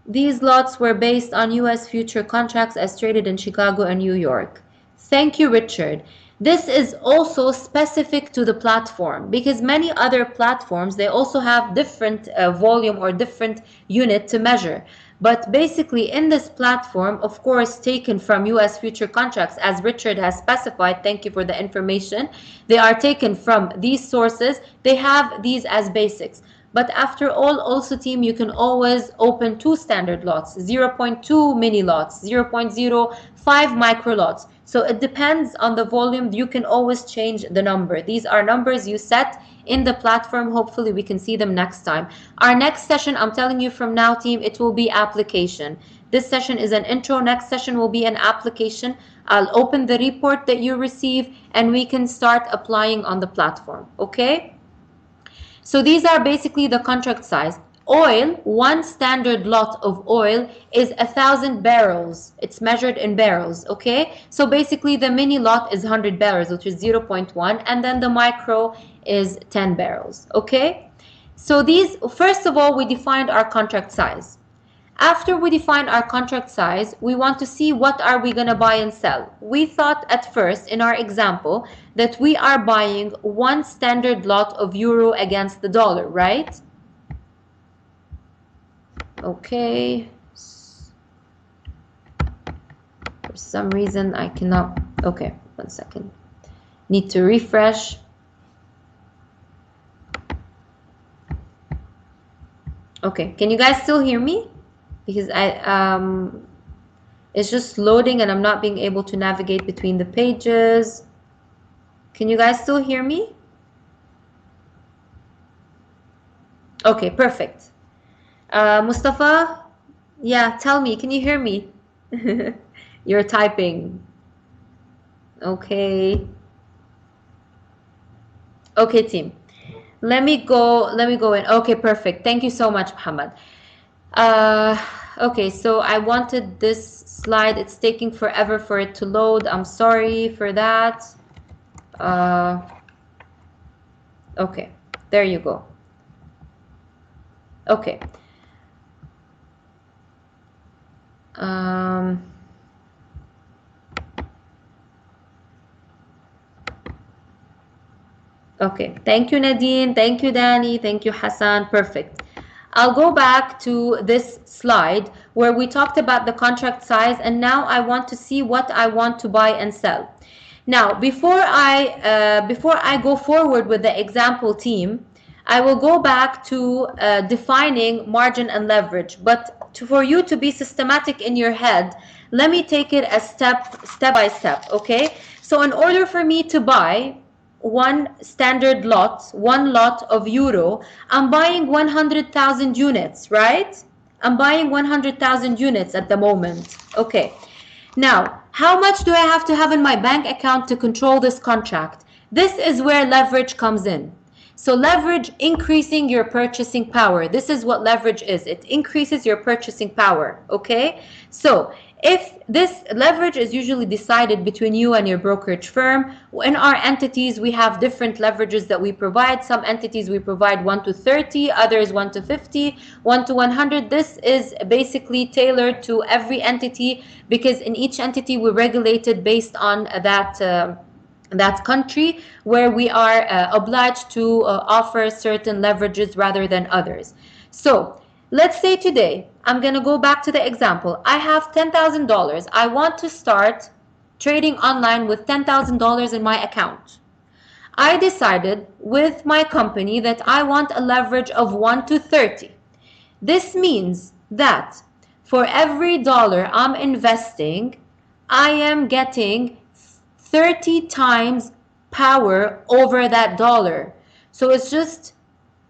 These lots were based on US future contracts as traded in Chicago and New York. Thank you, Richard. This is also specific to the platform because many other platforms, they also have different volume or different unit to measure. But basically in this platform, of course, taken from US future contracts, as Richard has specified, thank you for the information, they are taken from these sources. They have these as basics. But after all, also team, you can always open 2 standard lots, 0.2 mini lots, 0.05 micro lots. So it depends on the volume. You can always change the number. These are numbers you set in the platform. Hopefully we can see them next time. Our next session, I'm telling you from now, team, it will be application. This session is an intro. Next session will be an application. I'll open the report that you receive and we can start applying on the platform. Okay? So these are basically the contract size. Oil, one standard lot of oil is 1,000 barrels. It's measured in barrels, okay? So basically the mini lot is 100 barrels, which is 0.1, and then the micro is 10 barrels, okay? So these, first of all, we defined our contract size. After we define our contract size, we want to see what are we going to buy and sell. We thought at first in our example that we are buying one standard lot of euro against the dollar, right? Okay. For some reason I cannot. Okay, 1 second. Need to refresh. Okay, can you guys still hear me? Because it's just loading and I'm not being able to navigate between the pages. Can you guys still hear me? Okay, perfect. Mustafa, yeah, tell me, can you hear me? You're typing. Okay. Okay, team. Let me go in. Okay, perfect. Thank you so much, Muhammad. Okay, so I wanted this slide. It's taking forever for it to load. I'm sorry for that. Okay, there you go. Okay. Okay, thank you, Nadine. Thank you, Danny. Thank you, Hassan. Perfect. I'll go back to this slide where we talked about the contract size, and now I want to see what I want to buy and sell. Now, before I go forward with the example, team, I will go back to defining margin and leverage. But for you to be systematic in your head, let me take it a step by step, okay? So in order for me to buy one standard lot, one lot of euro, I'm buying 100,000 units, right? I'm buying 100,000 units at the moment. Okay. Now, how much do I have to have in my bank account to control this contract? This is where leverage comes in. So leverage, increasing your purchasing power. This is what leverage is. It increases your purchasing power, okay? So if this leverage is usually decided between you and your brokerage firm, in our entities, we have different leverages that we provide. Some entities we provide 1 to 30, others 1 to 50, 1 to 100. This is basically tailored to every entity because in each entity we regulate it based on that country where we are obliged to offer certain leverages rather than others. So let's say today, I'm going to go back to the example. I have $10,000. I want to start trading online with $10,000 in my account. I decided with my company that I want a leverage of 1 to 30. This means that for every dollar I'm investing, I am getting 30 times power over that dollar. So it's just,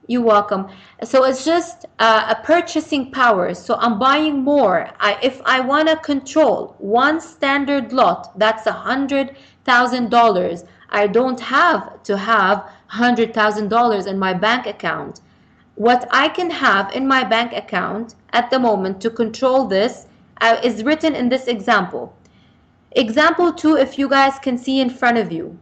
you're welcome. So it's just a purchasing power. So I'm buying more. If I want to control one standard lot, that's $100,000. I don't have to have $100,000 in my bank account. What I can have in my bank account at the moment to control this is written in this example. Example 2, if you guys can see in front of you.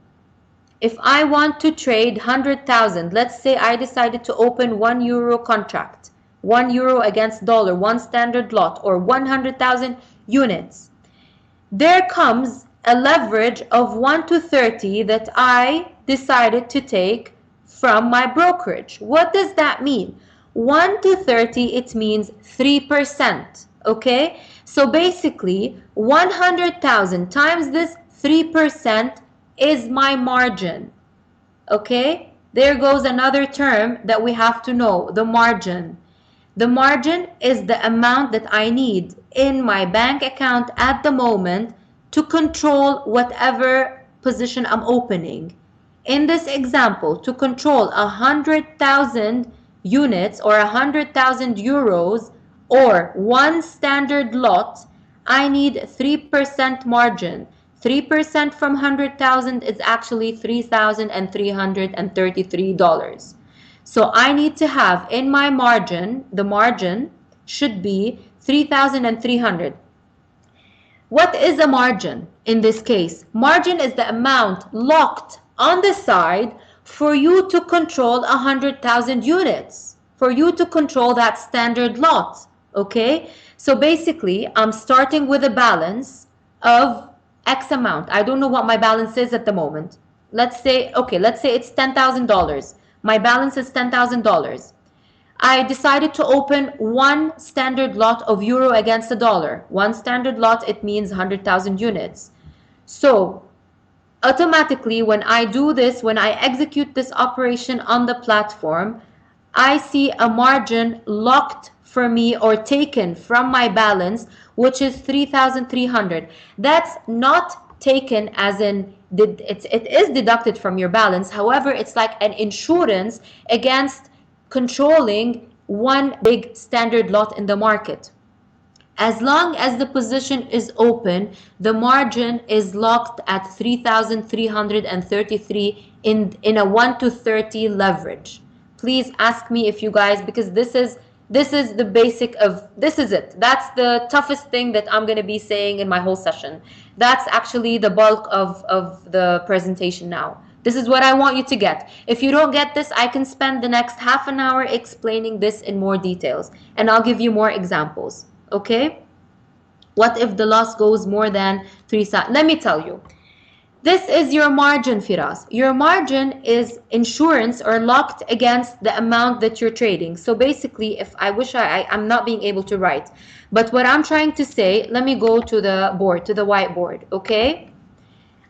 If I want to trade 100,000, let's say I decided to open €1 contract, €1 against dollar, one standard lot, or 100,000 units. There comes a leverage of 1 to 30 that I decided to take from my brokerage. What does that mean? 1 to 30, it means 3%. Okay? So basically, 100,000 times this 3% is my margin. Okay? There goes another term that we have to know, the margin. The margin is the amount that I need in my bank account at the moment to control whatever position I'm opening. In this example, to control 100,000 units or 100,000 euros or one standard lot, I need 3% margin. 3% from 100,000 is actually $3,333. So I need to have in my margin, the margin should be 3,300. What is a margin in this case? Margin is the amount locked on the side for you to control 100,000 units, for you to control that standard lot. Okay? So basically, I'm starting with a balance of X amount. I don't know what my balance is at the moment. Let's say it's $10,000. My balance is $10,000. I decided to open one standard lot of euro against the dollar. One standard lot, it means 100,000 units. So automatically, when I do this, when I execute this operation on the platform, I see a margin locked for me or taken from my balance, which is 3,300. That's not taken as in, it is deducted from your balance. However, it's like an insurance against controlling one big standard lot in the market. As long as the position is open, the margin is locked at 3,333 in a 1 to 30 leverage. Please ask me if you guys, because this is the basic of, this is it. That's the toughest thing that I'm going to be saying in my whole session. That's actually the bulk of the presentation now. This is what I want you to get. If you don't get this, I can spend the next half an hour explaining this in more details, and I'll give you more examples. Okay? What if the loss goes more than 3,000? Let me tell you. This is your margin, Firas. Your margin is insurance or locked against the amount that you're trading. So basically, if I wish I'm not being able to write, but what I'm trying to say, let me go to the board, to the whiteboard, okay?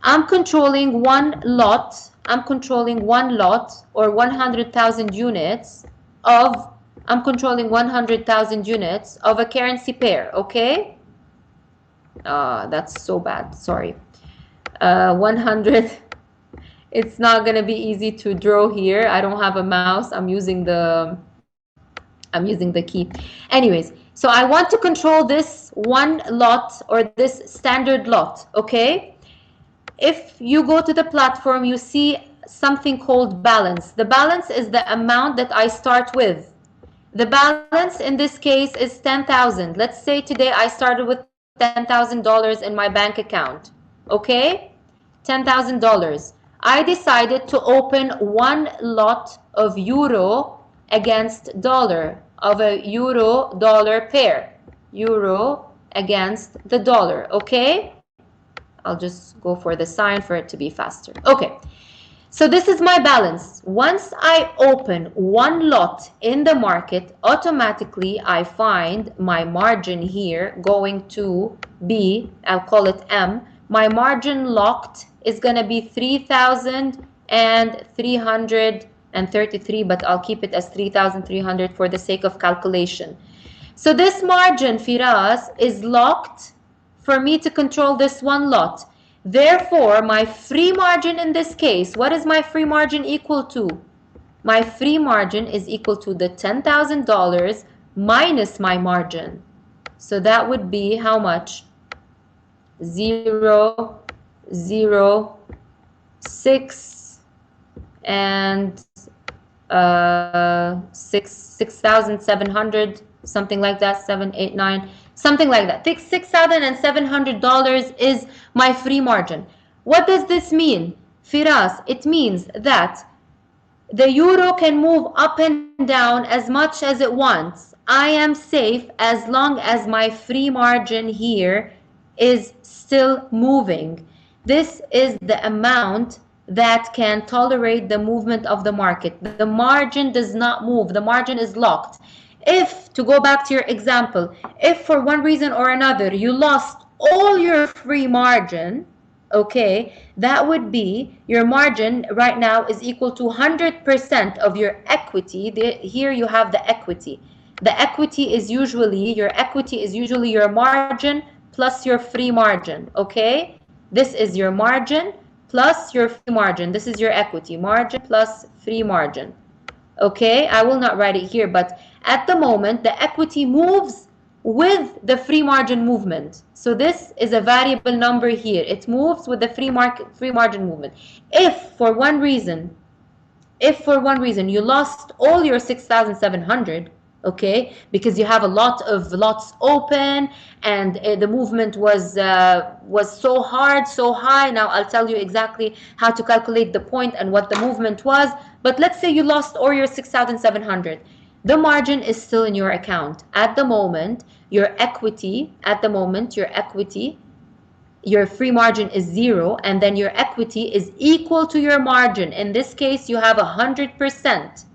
I'm controlling one lot. I'm controlling one lot or 100,000 units of, I'm controlling 100,000 units of a currency pair, okay? That's so bad, sorry. 100, it's not going to be easy to draw here. I don't have a mouse. I'm using the key. Anyways, so I want to control this one lot or this standard lot, okay? If you go to the platform, you see something called balance. The balance is the amount that I start with. The balance in this case is 10,000. Let's say today I started with $10,000 in my bank account. Okay? $10,000. I decided to open one lot of euro against dollar, of a euro-dollar pair. Euro against the dollar. Okay? I'll just go for the sign for it to be faster. Okay. So this is my balance. Once I open one lot in the market, automatically I find my margin here going to be, I'll call it M. My margin locked is going to be 3,000 and 333, but I'll keep it as 3,300 for the sake of calculation. So this margin, Firas, is locked for me to control this one lot. Therefore, my free margin in this case, what is my free margin equal to? My free margin is equal to the $10,000 minus my margin. So that would be how much? 0, 0, 6, and 6,700, something like that, 7, 8, 9, something like that. $6,700 is my free margin. What does this mean, Firas? It means that the euro can move up and down as much as it wants. I am safe as long as my free margin here is still moving. This is the amount that can tolerate the movement of the market. The margin does not move. The margin is locked. If, to go back to your example, if for one reason or another you lost all your free margin, okay, that would be your margin right now is equal to 100% of your equity. Here you have the equity. The equity is usually, your equity is usually your margin plus your free margin, okay? This is your margin plus your free margin. This is your equity, margin plus free margin. Okay, I will not write it here, but at the moment, the equity moves with the free margin movement. So this is a variable number here. It moves with the free margin movement. If for one reason you lost all your 6,700, okay, because you have a lot of lots open and the movement was so hard, so high. Now I'll tell you exactly how to calculate the point and what the movement was. But let's say you lost all your 6,700. The margin is still in your account. At the moment, your equity, your free margin is 0, and then your equity is equal to your margin. In this case, you have 100%.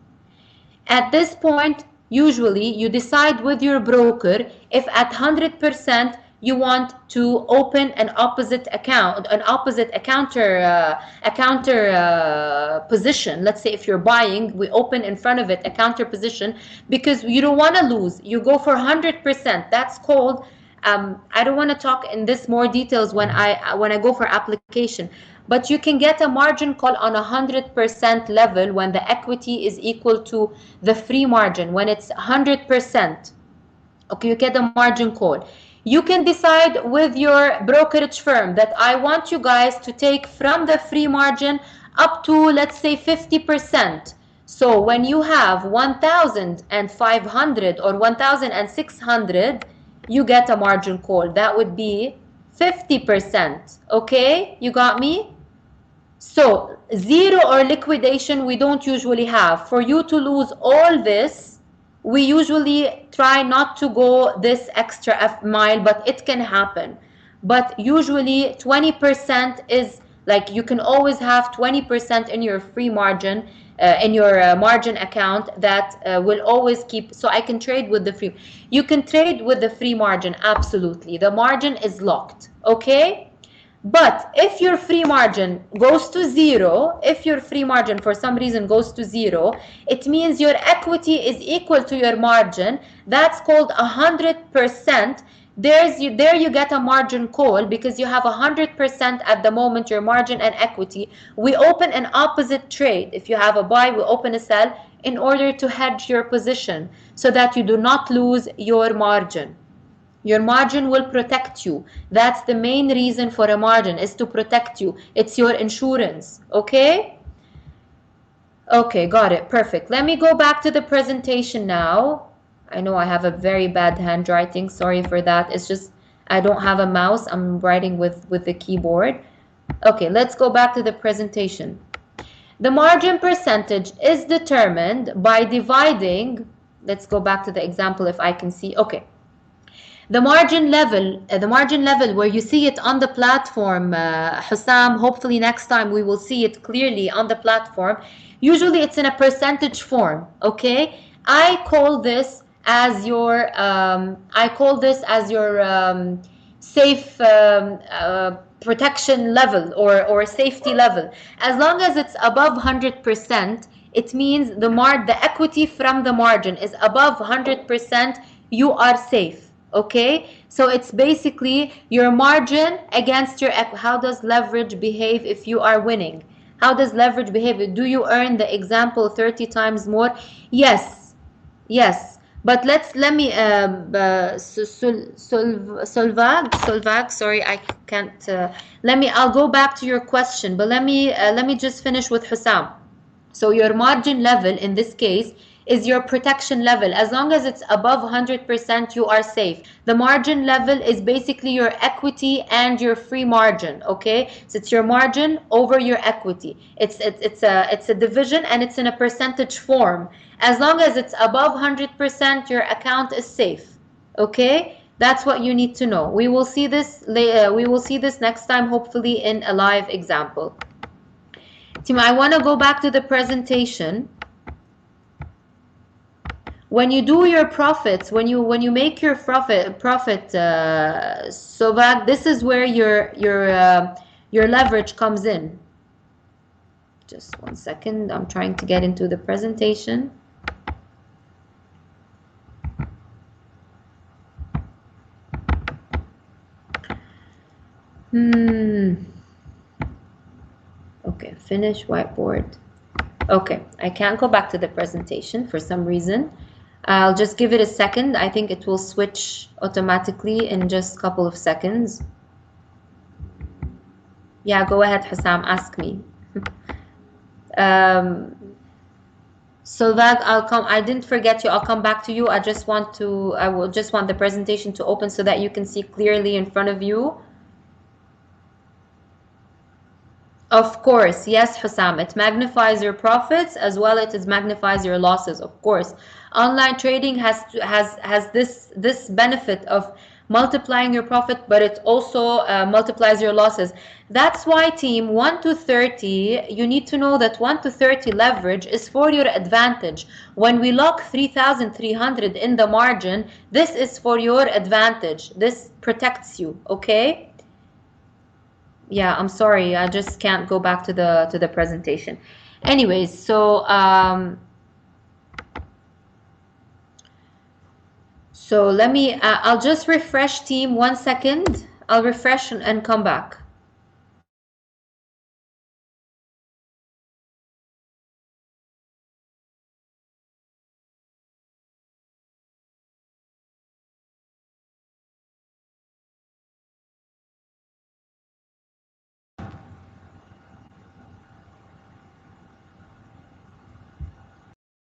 At this point, usually you decide with your broker if at 100% you want to open an opposite account, a counter position. Let's say if you're buying, we open in front of it a counter position because you don't want to lose. You go for 100%. That's called, I don't want to talk in this more details when I go for application, but you can get a margin call on 100% level when the equity is equal to the free margin. When it's 100%, okay, you get a margin call. You can decide with your brokerage firm that I want you guys to take from the free margin up to, let's say, 50%. So when you have 1,500 or 1,600, you get a margin call. That would be 50%. Okay, you got me? So 0 or liquidation we don't usually have. For you to lose all this, we usually try not to go this extra mile, but it can happen. But usually 20% is like, you can always have 20% in your free margin, in your margin account that will always keep. So I can trade with the free. You can trade with the free margin, absolutely. The margin is locked, okay? But if your free margin goes to 0, if your free margin for some reason goes to 0, it means your equity is equal to your margin. That's called 100%. There you get a margin call because you have 100% at the moment, your margin and equity. We open an opposite trade. If you have a buy, we open a sell in order to hedge your position so that you do not lose your margin. Your margin will protect you. That's the main reason for a margin, is to protect you. It's your insurance, okay? Okay, got it, perfect. Let me go back to the presentation now. I know I have a very bad handwriting, sorry for that. It's just, I don't have a mouse, I'm writing with the keyboard. Okay, let's go back to the presentation. The margin percentage is determined by dividing, let's go back to the example if I can see, okay. The margin level where you see it on the platform, Hussam, hopefully next time we will see it clearly on the platform. Usually it's in a percentage form, okay? I call this as your safe protection level or safety level. As long as it's above 100%, it means the equity from the margin is above 100%, you are safe. Okay, so it's basically your margin against your equity. How does leverage behave if you are winning? How does leverage behave? Do you earn the example 30 times more? Yes, yes. But let me Solvag, sorry, I can't I'll go back to your question, but let me just finish with Hussam. So your margin level in this case is your protection level. As long as it's above 100%, you are safe. The margin level is basically your equity and your free margin. Okay, so it's your margin over your equity. It's a division, and it's in a percentage form. As long as it's above 100%, your account is safe. Okay, that's what you need to know. We will see this later. We will see this next time, hopefully in a live example. Team, I want to go back to the presentation. When you do your profits, when you make your profit, so that this is where your leverage comes in. Just 1 second. I'm trying to get into the presentation. Okay, finish whiteboard. Okay, I can't go back to the presentation for some reason. I'll just give it a second. I think it will switch automatically in just a couple of seconds. Yeah, go ahead, Hussam, ask me. So that I'll come. I didn't forget you. I'll come back to you. I will just want the presentation to open so that you can see clearly in front of you. Of course, yes, Hussam. It magnifies your profits as well as it magnifies your losses. Of course, online trading has this benefit of multiplying your profit, but it also multiplies your losses. That's why, team, 1 to 30, you need to know that 1 to 30 leverage is for your advantage. When we lock 3,300 in the margin, this is for your advantage. This protects you, okay? Yeah, I'm sorry, I just can't go back to the presentation. Anyways, so let me I'll just refresh, team, 1 second. I'll refresh and come back.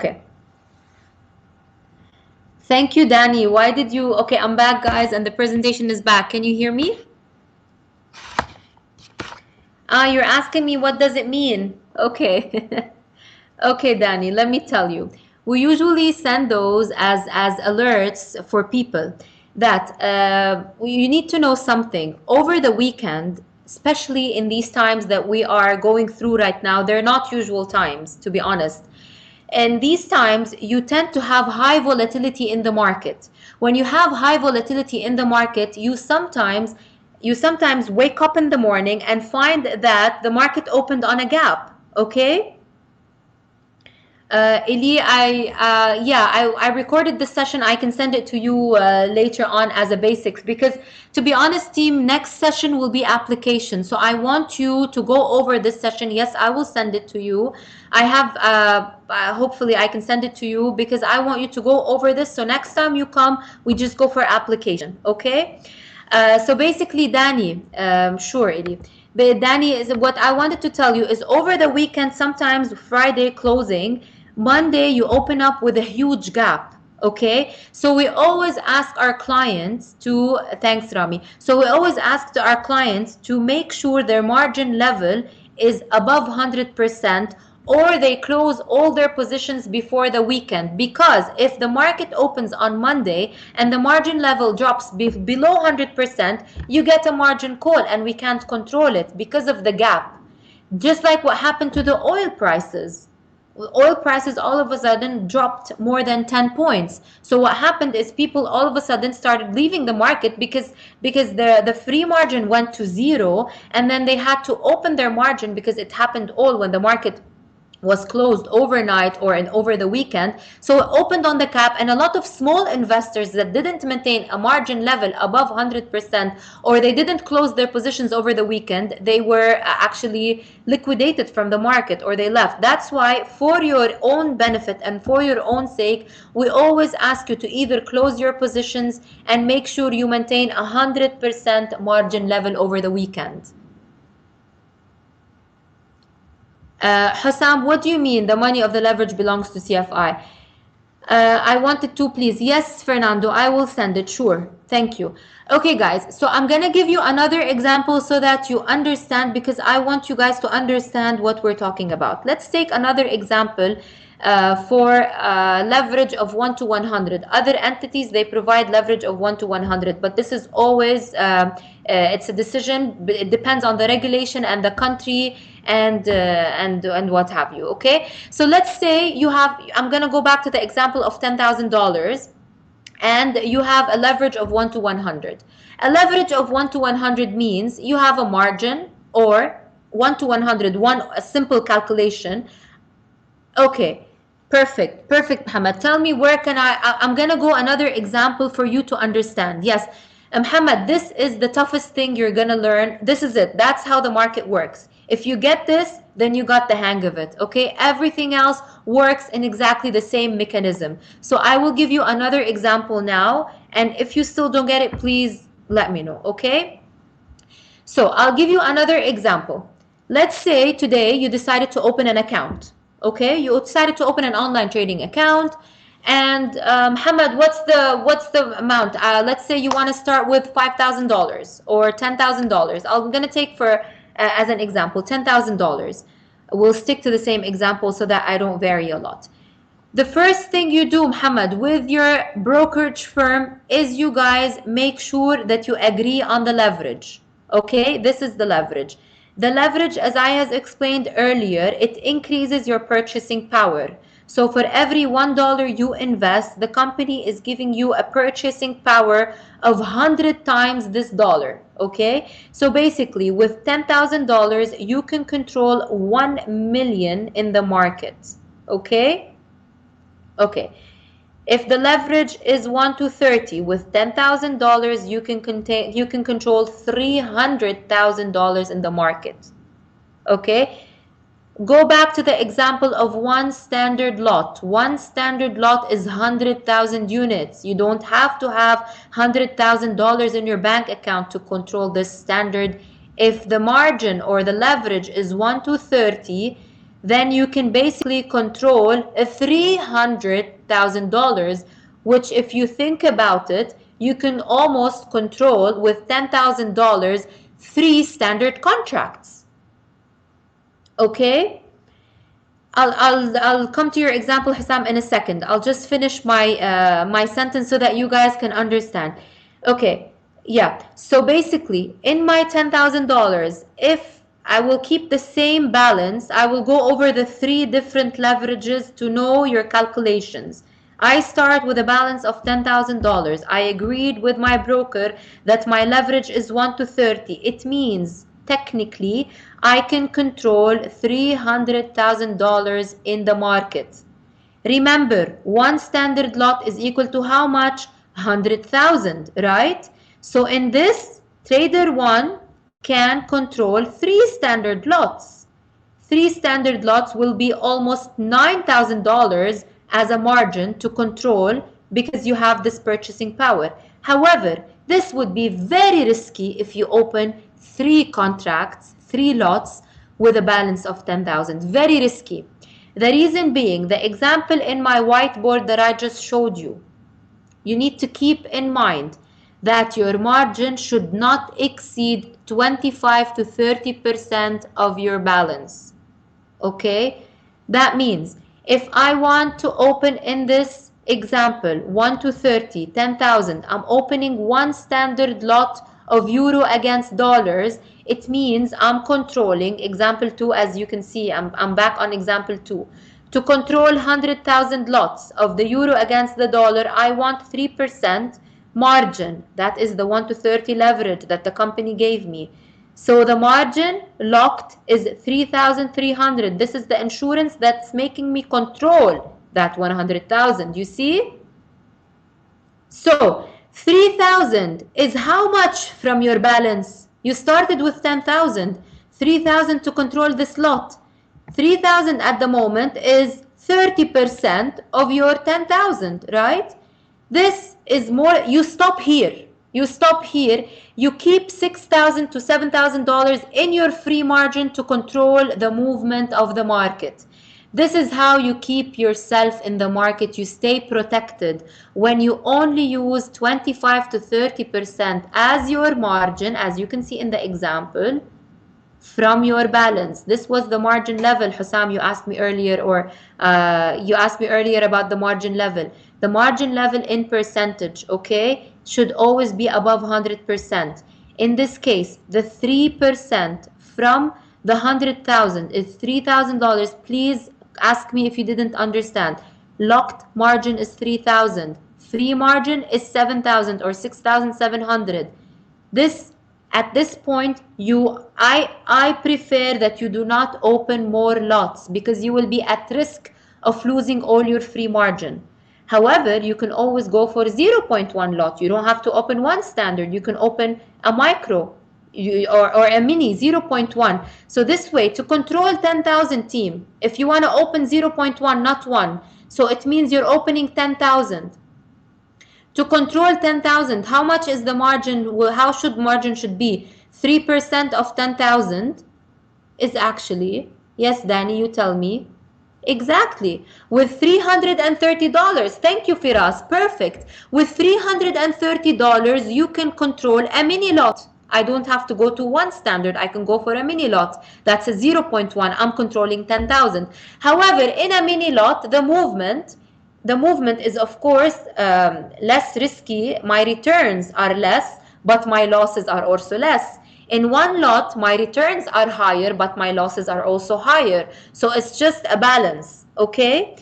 Okay. Thank you, Danny. Why did you... Okay, I'm back, guys, and the presentation is back. Can you hear me? You're asking me what does it mean? Okay. Okay, Danny, let me tell you. We usually send those as alerts for people that you need to know something. Over the weekend, especially in these times that we are going through right now, they're not usual times, to be honest. And these times, you tend to have high volatility in the market. When you have high volatility in the market, you sometimes wake up in the morning and find that the market opened on a gap, okay? Eli, I recorded this session. I can send it to you later on as a basics, because to be honest, team, next session will be application. So I want you to go over this session. Yes, I will send it to you. I have hopefully I can send it to you because I want you to go over this. So next time you come, we just go for application. Okay. So basically, Danny, sure, Eli. But Danny, is what I wanted to tell you is over the weekend, sometimes Friday closing, Monday you open up with a huge gap. Okay, so we always ask our clients to, thanks Rami, so we always ask to our clients to make sure their margin level is above 100%, or they close all their positions before the weekend, because if the market opens on Monday and the margin level drops below 100%, you get a margin call and we can't control it because of the gap. Just like what happened to the oil prices. oil prices all of a sudden dropped more than 10 points. So what happened is people all of a sudden started leaving the market because the free margin went to zero, and then they had to open their margin because it happened all when the market was closed overnight or over the weekend. So it opened on the cap, and a lot of small investors that didn't maintain a margin level above 100%, or they didn't close their positions over the weekend, they were actually liquidated from the market, or they left. That's why, for your own benefit and for your own sake, we always ask you to either close your positions and make sure you maintain 100% margin level over the weekend. Hussam, what do you mean the money of the leverage belongs to CFI? I wanted to, please. Yes, Fernando, I will send it. Sure. Thank you. Okay, guys. So I'm going to give you another example so that you understand, because I want you guys to understand what we're talking about. Let's take another example for leverage of 1 to 100. Other entities, they provide leverage of 1 to 100, but this is always, it's a decision. It depends on the regulation and the country and what have you. Okay, so let's say you have, I'm going to go back to the example of $10,000, and you have a leverage of 1 to 100. A leverage of 1 to 100 means you have a margin, or 1 to 100, a simple calculation. Okay, perfect, Muhammad. Tell me, where can I'm going to go another example for you to understand. Yes, Muhammad, this is the toughest thing you're going to learn. This is it. That's how the market works. If you get this, then you got the hang of it, okay? Everything else works in exactly the same mechanism. So I will give you another example now, and if you still don't get it, please let me know, okay? So I'll give you another example. Let's say today you decided to open an account, okay? You decided to open an online trading account, and Muhammad, what's the amount? Let's say you want to start with $5,000 or $10,000. I'm going to take for as an example, $10,000. We'll stick to the same example so that I don't vary a lot. The first thing you do, Muhammad, with your brokerage firm is you guys make sure that you agree on the leverage. Okay, this is the leverage. The leverage, as I has explained earlier, it increases your purchasing power. So for every $1 you invest, the company is giving you a purchasing power of 100 times this dollar. Okay, so basically with $10,000 you can control 1 million in the market. Okay, if the leverage is 1 to 30, with $10,000 you can control $300,000 in the market. Okay, go back to the example of one standard lot. One standard lot is 100,000 units. You don't have to have $100,000 in your bank account to control this standard. If the margin or the leverage is 1 to 30, then you can basically control $300,000, which, if you think about it, you can almost control with $10,000 3 standard contracts. Okay, I'll come to your example, Hussam, in a second. I'll just finish my my sentence so that you guys can understand. Okay, yeah. So basically, in my $10,000, if I will keep the same balance, I will go over the 3 different leverages to know your calculations. I start with a balance of $10,000. I agreed with my broker that my leverage is 1 to 30. It means technically I can control $300,000 in the market. Remember, one standard lot is equal to how much? 100,000, right? So in this, trader 1 can control 3 standard lots. 3 standard lots will be almost $9,000 as a margin to control, because you have this purchasing power. However, this would be very risky if you open 3 contracts, 3 lots with a balance of 10,000. Very risky. The reason being, the example in my whiteboard that I just showed you, you need to keep in mind that your margin should not exceed 25 to 30% of your balance. Okay? That means if I want to open in this example 1 to 30, 10,000, I'm opening one standard lot of euro against dollars. It means I'm controlling example 2. As you can see, I'm back on example 2. To control 100,000 lots of the euro against the dollar, I want 3% margin. That is the 1 to 30 leverage that the company gave me. So the margin locked is 3,300. This is the insurance that's making me control that 100,000. You see? So 3,000 is how much from your balance? You started with 10,000. 3,000 to control this lot. 3,000 at the moment is 30% of your 10,000, right? This is more, you stop here. You stop here. You keep $6,000 to $7,000 in your free margin to control the movement of the market. This is how you keep yourself in the market. You stay protected when you only use 25 to 30% as your margin, as you can see in the example, from your balance. This was the margin level, Hussam, you asked me earlier, or you asked me earlier about the margin level. The margin level in percentage, okay, should always be above 100%. In this case, the 3% from the 100,000 is $3,000. Please ask me if you didn't understand. Locked margin is 3,000. Free margin is 7,000 or 6,700. This at this point, I prefer that you do not open more lots because you will be at risk of losing all your free margin. However, you can always go for 0.1 lot. You don't have to open one standard. You can open a micro or a mini 0.1. So this way, to control 10,000 team, if you want to open 0.1, not 1, so it means you're opening 10,000. To control 10,000, how much is the margin? How should margin should be? 3% of 10,000 is actually, yes, Danny, you tell me. Exactly. With $330. Thank you, Firas. Perfect. With $330, you can control a mini lot. I don't have to go to one standard. I can go for a mini lot. That's a 0.1. I'm controlling 10,000. However, in a mini lot, the movement is, of course, less risky. My returns are less, but my losses are also less. In one lot, my returns are higher, but my losses are also higher. So it's just a balance, okay?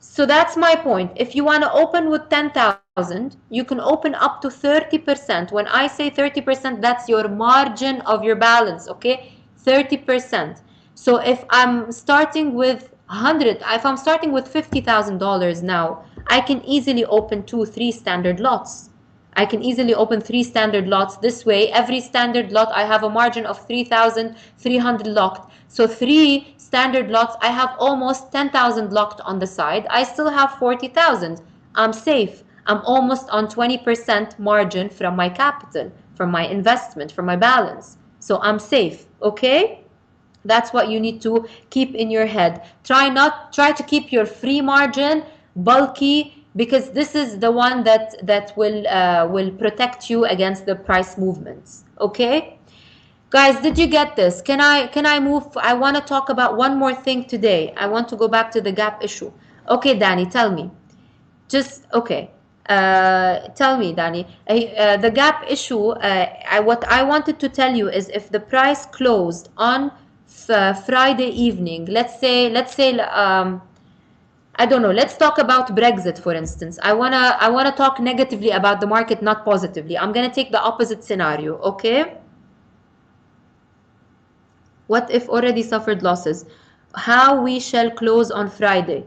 So that's my point. If you want to open with 10,000, you can open up to 30%. When I say 30%, that's your margin of your balance, okay? 30%. So if I'm starting with if I'm starting with $50,000 now, I can easily open 2-3 standard lots. I can easily open 3 standard lots. This way, every standard lot, I have a margin of 3,300 locked. So 3 standard lots, I have almost 10,000 locked on the side. I still have 40,000. I'm safe. I'm almost on 20% margin from my capital, from my investment, from my balance. So I'm safe, okay? That's what you need to keep in your head. Try to keep your free margin bulky, because this is the one that will protect you against the price movements. Okay, guys, did you get this? Can I move? I want to talk about one more thing today. I want to go back to the gap issue. Okay, Danny, tell me. Just okay. Tell me, Danny. The gap issue. What I wanted to tell you is, if the price closed on Friday evening, let's say I don't know, let's talk about Brexit, for instance. I wanna talk negatively about the market, not positively. I'm gonna take the opposite scenario, okay? What if already suffered losses? How we shall close on Friday?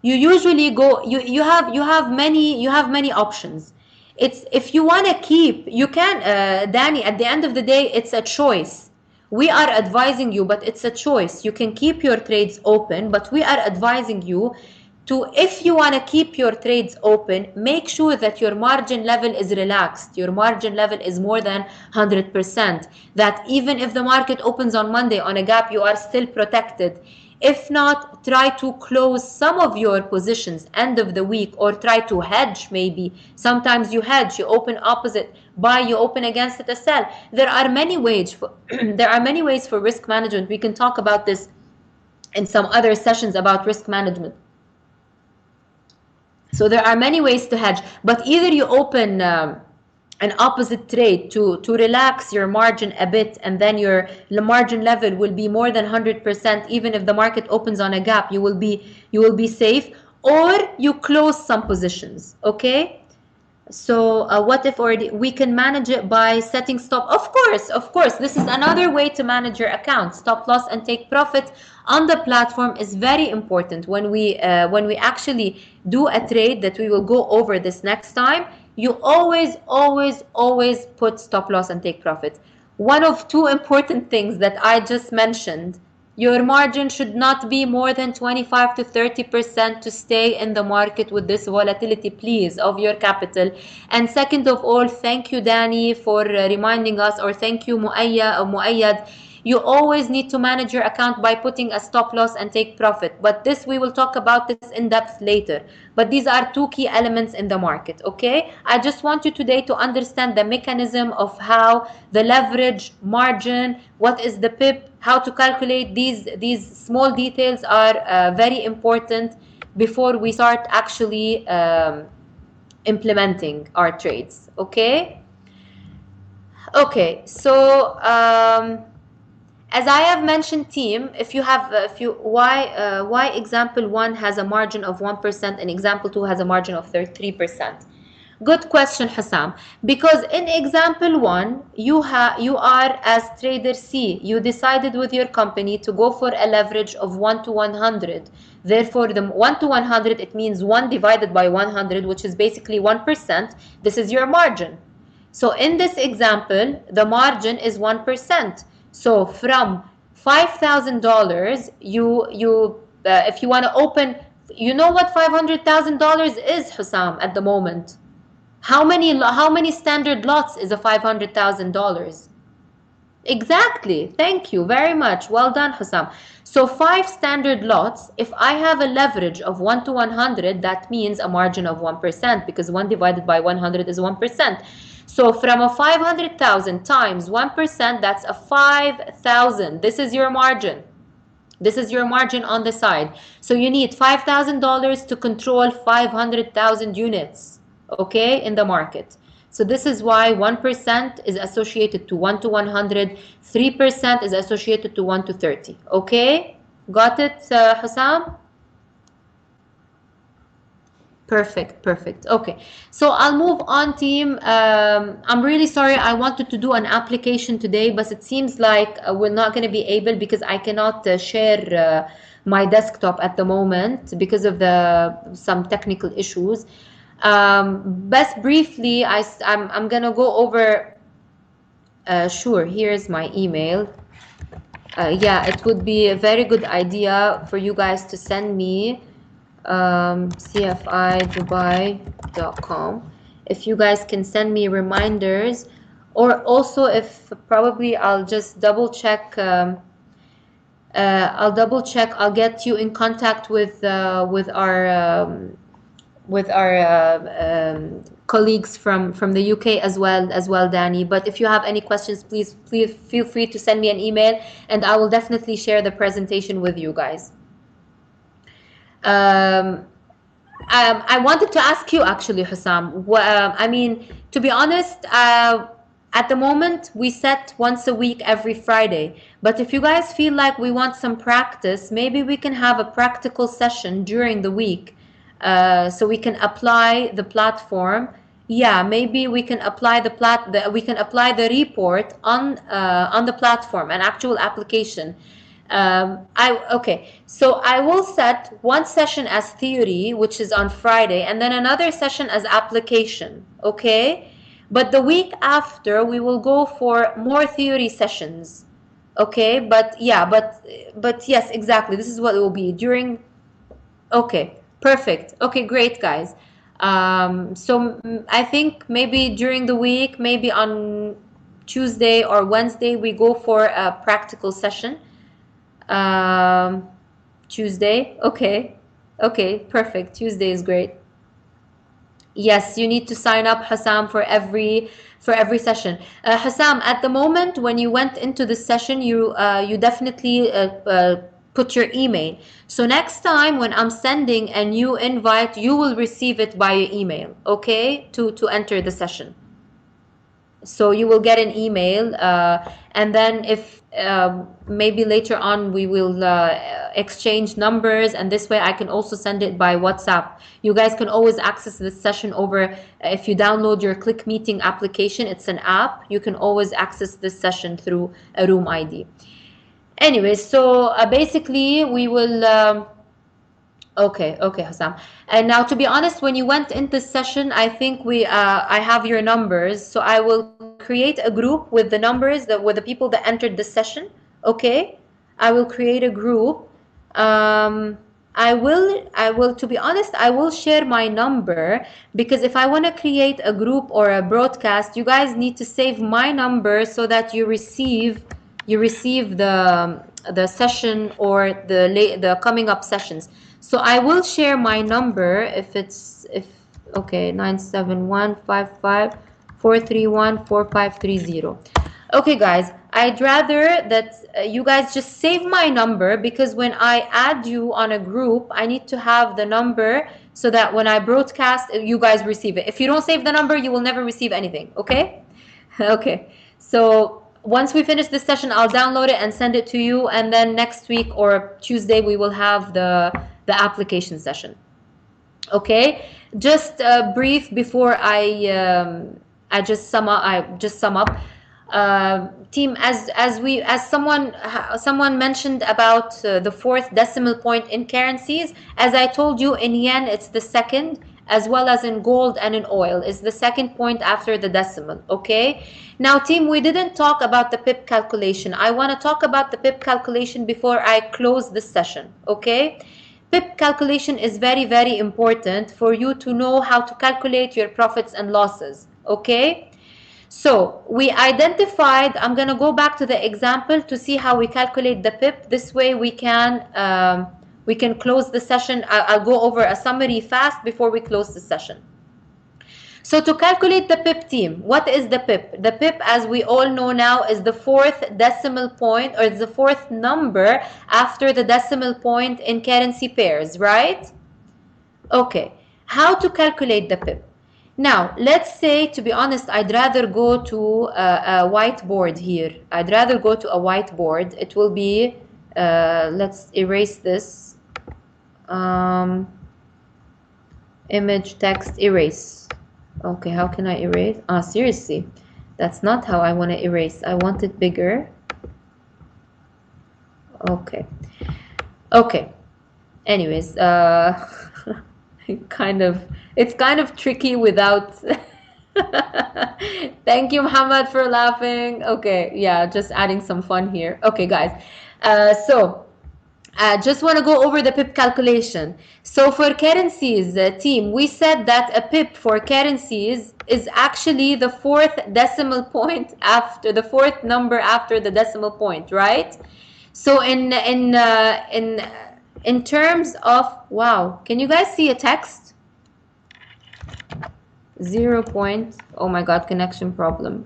You usually go, you have many options. It's, if you wanna keep, you can, Danny, at the end of the day, it's a choice. We are advising you, but it's a choice. You can keep your trades open, but we are advising you to, if you want to keep your trades open, make sure that your margin level is relaxed. Your margin level is more than 100%. That even if the market opens on Monday on a gap, you are still protected. If not, try to close some of your positions end of the week, or try to hedge maybe. Sometimes you hedge, you open opposite, buy, you open against it, a sell. There are many ways for there are many ways for risk management. We can talk about this in some other sessions about risk management. So there are many ways to hedge, but either you open an opposite trade to relax your margin a bit, and then your margin level will be more than 100%, even if the market opens on a gap, you will be safe, or you close some positions. Okay, so what if already we can manage it by setting stop? Of course, this is another way to manage your account. Stop loss and take profit on the platform is very important. When we actually do a trade that we will go over this next time, you always put stop loss and take profit. One of two important things that I just mentioned: your margin should not be more than 25 to 30% to stay in the market with this volatility, please, of your capital. And second of all, thank you, Danny, for reminding us, or thank you, Muayyad. You always need to manage your account by putting a stop loss and take profit. But this, we will talk about this in depth later. But these are two key elements in the market, okay? I just want you today to understand the mechanism of how the leverage, margin, what is the PIP, how to calculate these small details are very important before we start actually implementing our trades. Okay, so as I have mentioned, team, if you have why example 1 has a margin of 1% and example 2 has a margin of 3%? Good question, Hassam. Because in example 1, you are as trader C. You decided with your company to go for a leverage of 1 to 100. Therefore, the 1 to 100, it means 1 divided by 100, which is basically 1%. This is your margin. So in this example, the margin is 1%. So from $5,000, if you want to open, you know what $500,000 is, Hussam, at the moment? How many standard lots is a $500,000? Exactly. Thank you very much. Well done, Hussam. So 5 standard lots, if I have a leverage of 1 to 100, that means a margin of 1%, because 1 divided by 100 is 1%. So from a 500,000 times 1%, that's a 5,000. This is your margin. This is your margin on the side. So you need $5,000 to control 500,000 units, okay, in the market. So this is why 1% is associated to 1 to 100, 3% is associated to 1 to 30. Okay, got it, Hussam? Perfect. Okay, so I'll move on, team. I'm really sorry. I wanted to do an application today, but it seems like we're not going to be able, because I cannot share my desktop at the moment because of some technical issues. Best briefly, I'm going to go over. Sure, here's my email. Yeah, it would be a very good idea for you guys to send me cfidubai.com. If you guys can send me reminders, or also if probably I'll just double check. I'll get you in contact with our colleagues from the UK as well, Danny. But if you have any questions, please feel free to send me an email, and I will definitely share the presentation with you guys. I wanted to ask you, actually, Hussam. I mean, to be honest, at the moment we set once a week every Friday. But if you guys feel like we want some practice, maybe we can have a practical session during the week, so we can apply the platform. Yeah, maybe we can apply the report on the platform, an actual application. So I will set one session as theory, which is on Friday, and then another session as application. Okay, but the week after we will go for more theory sessions. Okay, but yes, exactly, this is what it will be during. Okay, perfect. Okay, great, guys. So I think maybe during the week, maybe on Tuesday or Wednesday, we go for a practical session. Tuesday. Okay, perfect. Tuesday is great. Yes, you need to sign up, Hassam, for every session. Hassam, at the moment when you went into the session, you definitely put your email. So next time when I'm sending a new invite, you will receive it by email, okay, to enter the session. So you will get an email, and then if maybe later on we will exchange numbers, and this way I can also send it by WhatsApp. You guys can always access this session over, if you download your Click Meeting application, it's an app, you can always access this session through a room ID. Anyway, so basically we will okay, okay, Hassam. And now, to be honest, when you went in this session, I think I have your numbers, so I will create a group with the numbers with the people that entered this session. Okay, I will create a group. To be honest, I will share my number, because if I want to create a group or a broadcast, you guys need to save my number so that you receive the session or the coming up sessions. So I will share my number if okay, 9715543145330. Okay, guys, I'd rather that you guys just save my number, because when I add you on a group, I need to have the number so that when I broadcast, you guys receive it. If you don't save the number, you will never receive anything. Okay? Okay. So once we finish this session, I'll download it and send it to you, and then next week or Tuesday we will have the application session. Okay, just brief before I just sum up. Team, as someone mentioned about the fourth decimal point in currencies, as I told you, in yen it's the second, as well as in gold and in oil is the second point after the decimal. Okay, now team, we didn't talk about the pip calculation. I want to talk about the pip calculation before I close this session. Okay, pip calculation is very, very important for you to know how to calculate your profits and losses. Okay, so we identified, I'm going to go back to the example to see how we calculate the pip. This way we can close the session. I'll go over a summary fast before we close the session. So to calculate the pip, team, what is the pip? The pip, as we all know now, is the fourth decimal point, or the fourth number after the decimal point in currency pairs, right? Okay, how to calculate the pip? Now, let's say, to be honest, I'd rather go to a whiteboard here. I'd rather go to a whiteboard. It will be, let's erase this. Image, text, erase. Okay, how can I erase? Seriously, that's not how I want to erase. I want it bigger. Okay. Okay. Anyways, it's kind of tricky without thank you, Muhammad, for laughing. Okay, yeah, just adding some fun here. Okay, guys, so I just want to go over the pip calculation. So for currencies, team, we said that a pip for currencies is actually the fourth decimal point after the fourth number after the decimal point, right? So in terms of, wow, can you guys see a text? 0 point, oh my god, connection problem.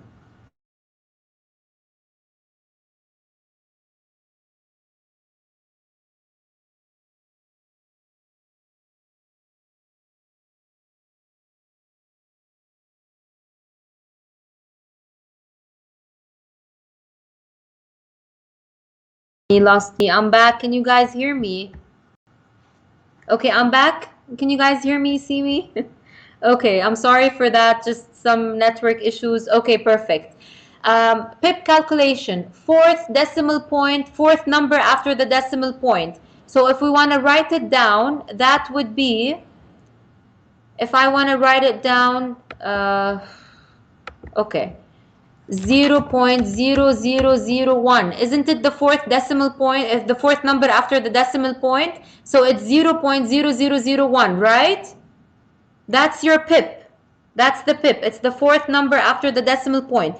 He lost me. I'm back. Can you guys hear me? Okay, I'm back. Can you guys hear me, see me? Okay, I'm sorry for that. Just some network issues. Okay, perfect. Pip calculation, fourth decimal point, fourth number after the decimal point. So if we want to write it down, that would be, if I want to write it down, okay, 0.0001. Isn't it the fourth decimal point, is the fourth number after the decimal point? So it's 0.0001, right? That's your pip. That's the pip. It's the fourth number after the decimal point.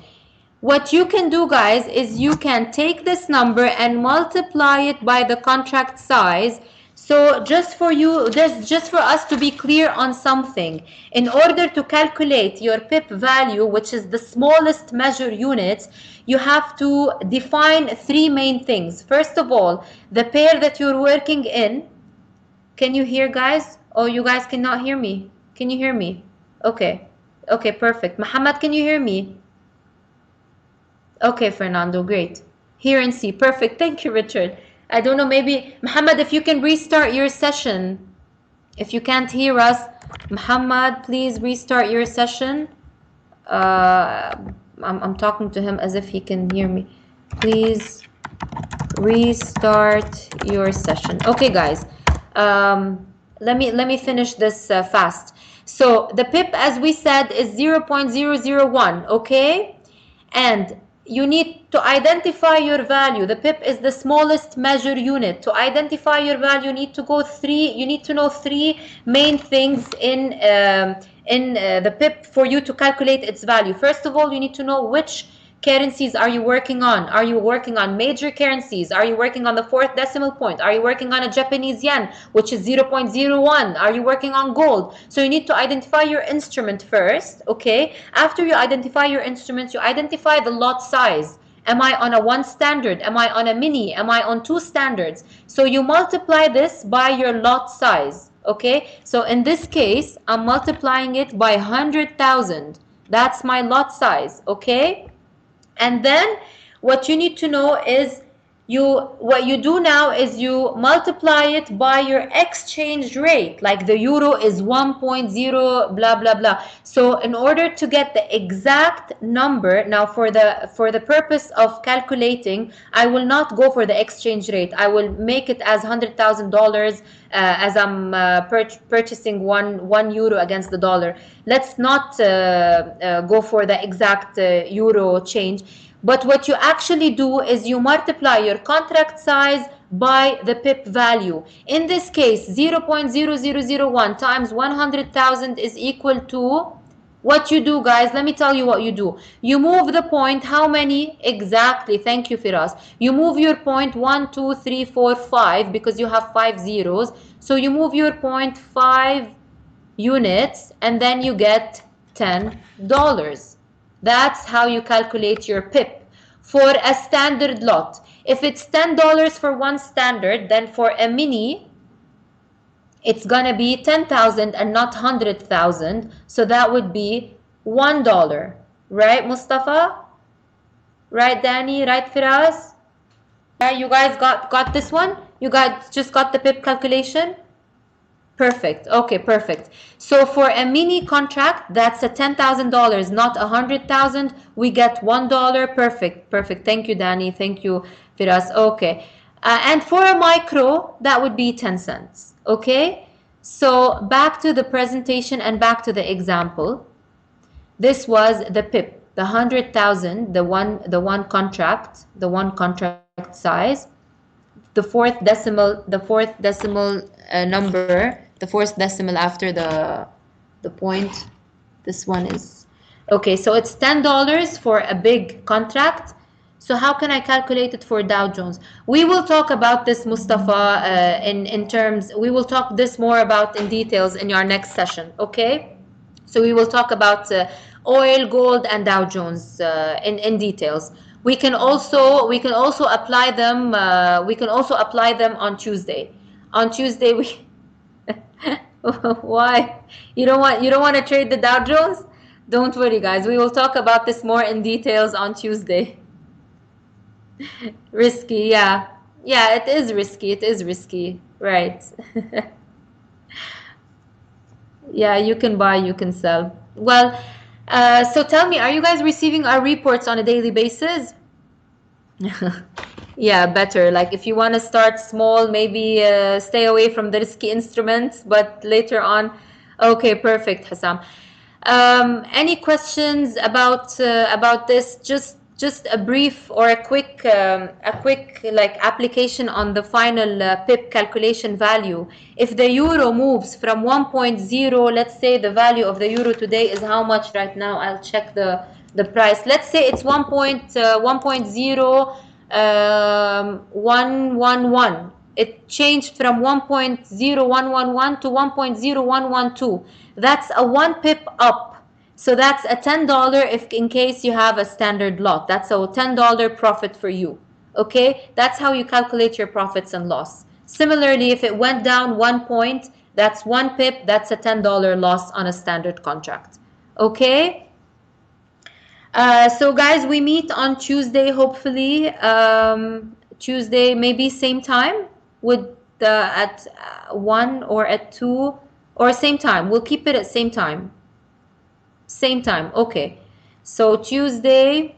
What you can do, guys, is you can take this number and multiply it by the contract size. So just for us to be clear on something, in order to calculate your pip value, which is the smallest measure unit, you have to define three main things. First of all, the pair that you're working in. Can you hear, guys? Oh, you guys cannot hear me. Can you hear me? Okay. Okay, perfect. Muhammad, can you hear me? Okay, Fernando, great. Hear and see. Perfect. Thank you, Richard. I don't know, maybe, Muhammad, if you can restart your session. If you can't hear us, Muhammad, please restart your session. Uh, I'm talking to him as if he can hear me. Please restart your session. Okay, guys. Let me finish this fast. So the pip, as we said, is 0.001. Okay, and you need to identify your value. The pip is the smallest measure unit. To identify your value, you need to go three. You need to know three main things in the pip for you to calculate its value. First of all, you need to know which currencies are you working on. Are you working on major currencies? Are you working on the fourth decimal point? Are you working on a Japanese yen, which is 0.01? Are you working on gold? So you need to identify your instrument first, okay? After you identify your instruments, you identify the lot size. Am I on a 1 standard? Am I on a mini? Am I on 2 standards? So you multiply this by your lot size, okay? So in this case, I'm multiplying it by 100,000. That's my lot size, okay? And then what you need to know is what you do now is you multiply it by your exchange rate. Like the euro is 1.0 blah blah blah. So in order to get the exact number, now for the purpose of calculating, I will not go for the exchange rate. I will make it as $100,000 as I'm purchasing one euro against the dollar. Let's not go for the exact euro change. But what you actually do is you multiply your contract size by the pip value. In this case, 0.0001 times 100,000 is equal to what you do, guys. Let me tell you what you do. You move the point, how many exactly? Thank you, Firas. You move your point 1, 2, 3, 4, 5 because you have 5 zeros. So you move your point 5 units and then you get $10. That's how you calculate your pip for a standard lot. If it's $10 for one standard, then for a mini, it's gonna be 10,000 and not 100,000. So that would be $1. Right, Mustafa? Right, Danny? Right, Firaz? Yeah, you guys got this one? You guys just got the pip calculation? Perfect. Okay, perfect. So for a mini contract, that's a $10,000, not 100,000. We get $1. Perfect. Perfect. Thank you, Danny. Thank you, Firas. Okay. And for a micro, that would be 10 cents. Okay. So back to the presentation and back to the example. This was the PIP, the 100,000, the one contract size. The fourth decimal number, the fourth decimal after the point. This one is okay. So it's $10 for a big contract. So how can I calculate it for Dow Jones? We will talk about this, Mustafa, in terms. We will talk this more about in details in our next session. Okay. So we will talk about oil, gold, and Dow Jones in details. We can also apply them. We can also apply them on Tuesday. On Tuesday, we. Why? You don't want to trade the Dow Jones? Don't worry, guys. We will talk about this more in details on Tuesday. Risky, yeah. Yeah, it is risky. It is risky. Right. Yeah, you can buy, you can sell. Well, so tell me, are you guys receiving our reports on a daily basis? Yeah, better. Like if you want to start small, maybe stay away from the risky instruments, but later on. Okay, perfect, Hassam. Any questions about this? Just a brief or a quick like application on the final pip calculation value. If the euro moves from 1.0, let's say the value of the euro today is how much right now? I'll check the price. Let's say it's 1.0111. It changed from 1.0111 to 1.0112. That's a 1 pip up. So that's a $10 if in case you have a standard lot. That's a $10 profit for you. Okay? That's how you calculate your profits and loss. Similarly, if it went down 1 point, that's 1 pip, that's a $10 loss on a standard contract. Okay? So guys, we meet on Tuesday, hopefully. Tuesday, maybe same time. Would at 1 or at 2 or same time. We'll keep it at same time. Same time. Okay. So Tuesday,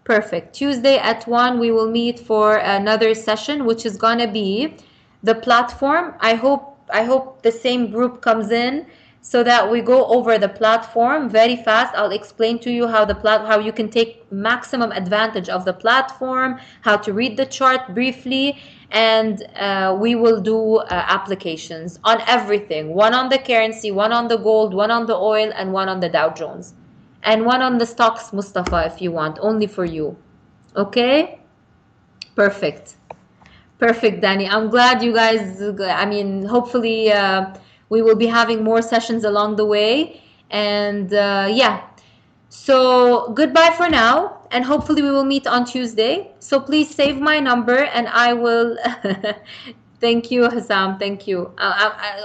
perfect. Tuesday at 1, we will meet for another session, which is gonna be the platform. I hope the same group comes in so that we go over the platform very fast. I'll explain to you how you can take maximum advantage of the platform, how to read the chart briefly, and we will do applications on everything. One on the currency, one on the gold, one on the oil, and one on the Dow Jones. And one on the stocks, Mustafa, if you want, only for you. Okay? Perfect. Perfect, Danny. I'm glad you guys, I mean, hopefully we will be having more sessions along the way. And yeah, so goodbye for now. And hopefully we will meet on Tuesday. So please save my number and I will. Thank you, Hassam. Thank you.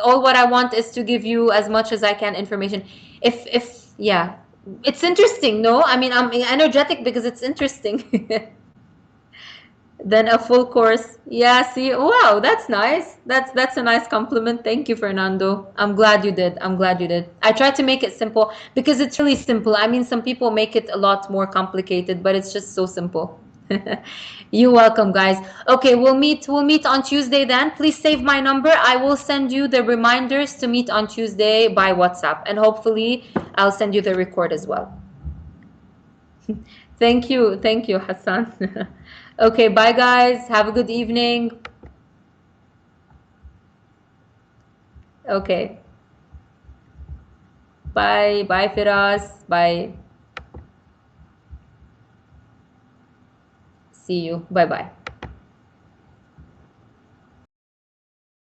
All what I want is to give you as much as I can information. Yeah, it's interesting. No, I mean, I'm energetic because it's interesting. Then a full course. Yeah, see, wow, that's nice. That's a nice compliment. Thank you, Fernando. I'm glad you did. I'm glad you did. I tried to make it simple because it's really simple. I mean, some people make it a lot more complicated, but it's just so simple. You're welcome, guys. Okay, we'll meet on Tuesday then. Please save my number. I will send you the reminders to meet on Tuesday by WhatsApp, and hopefully I'll send you the record as well. Thank you, Hassan. Okay, bye guys. Have a good evening. Okay. Bye. Bye, Firas. Bye. See you. Bye bye.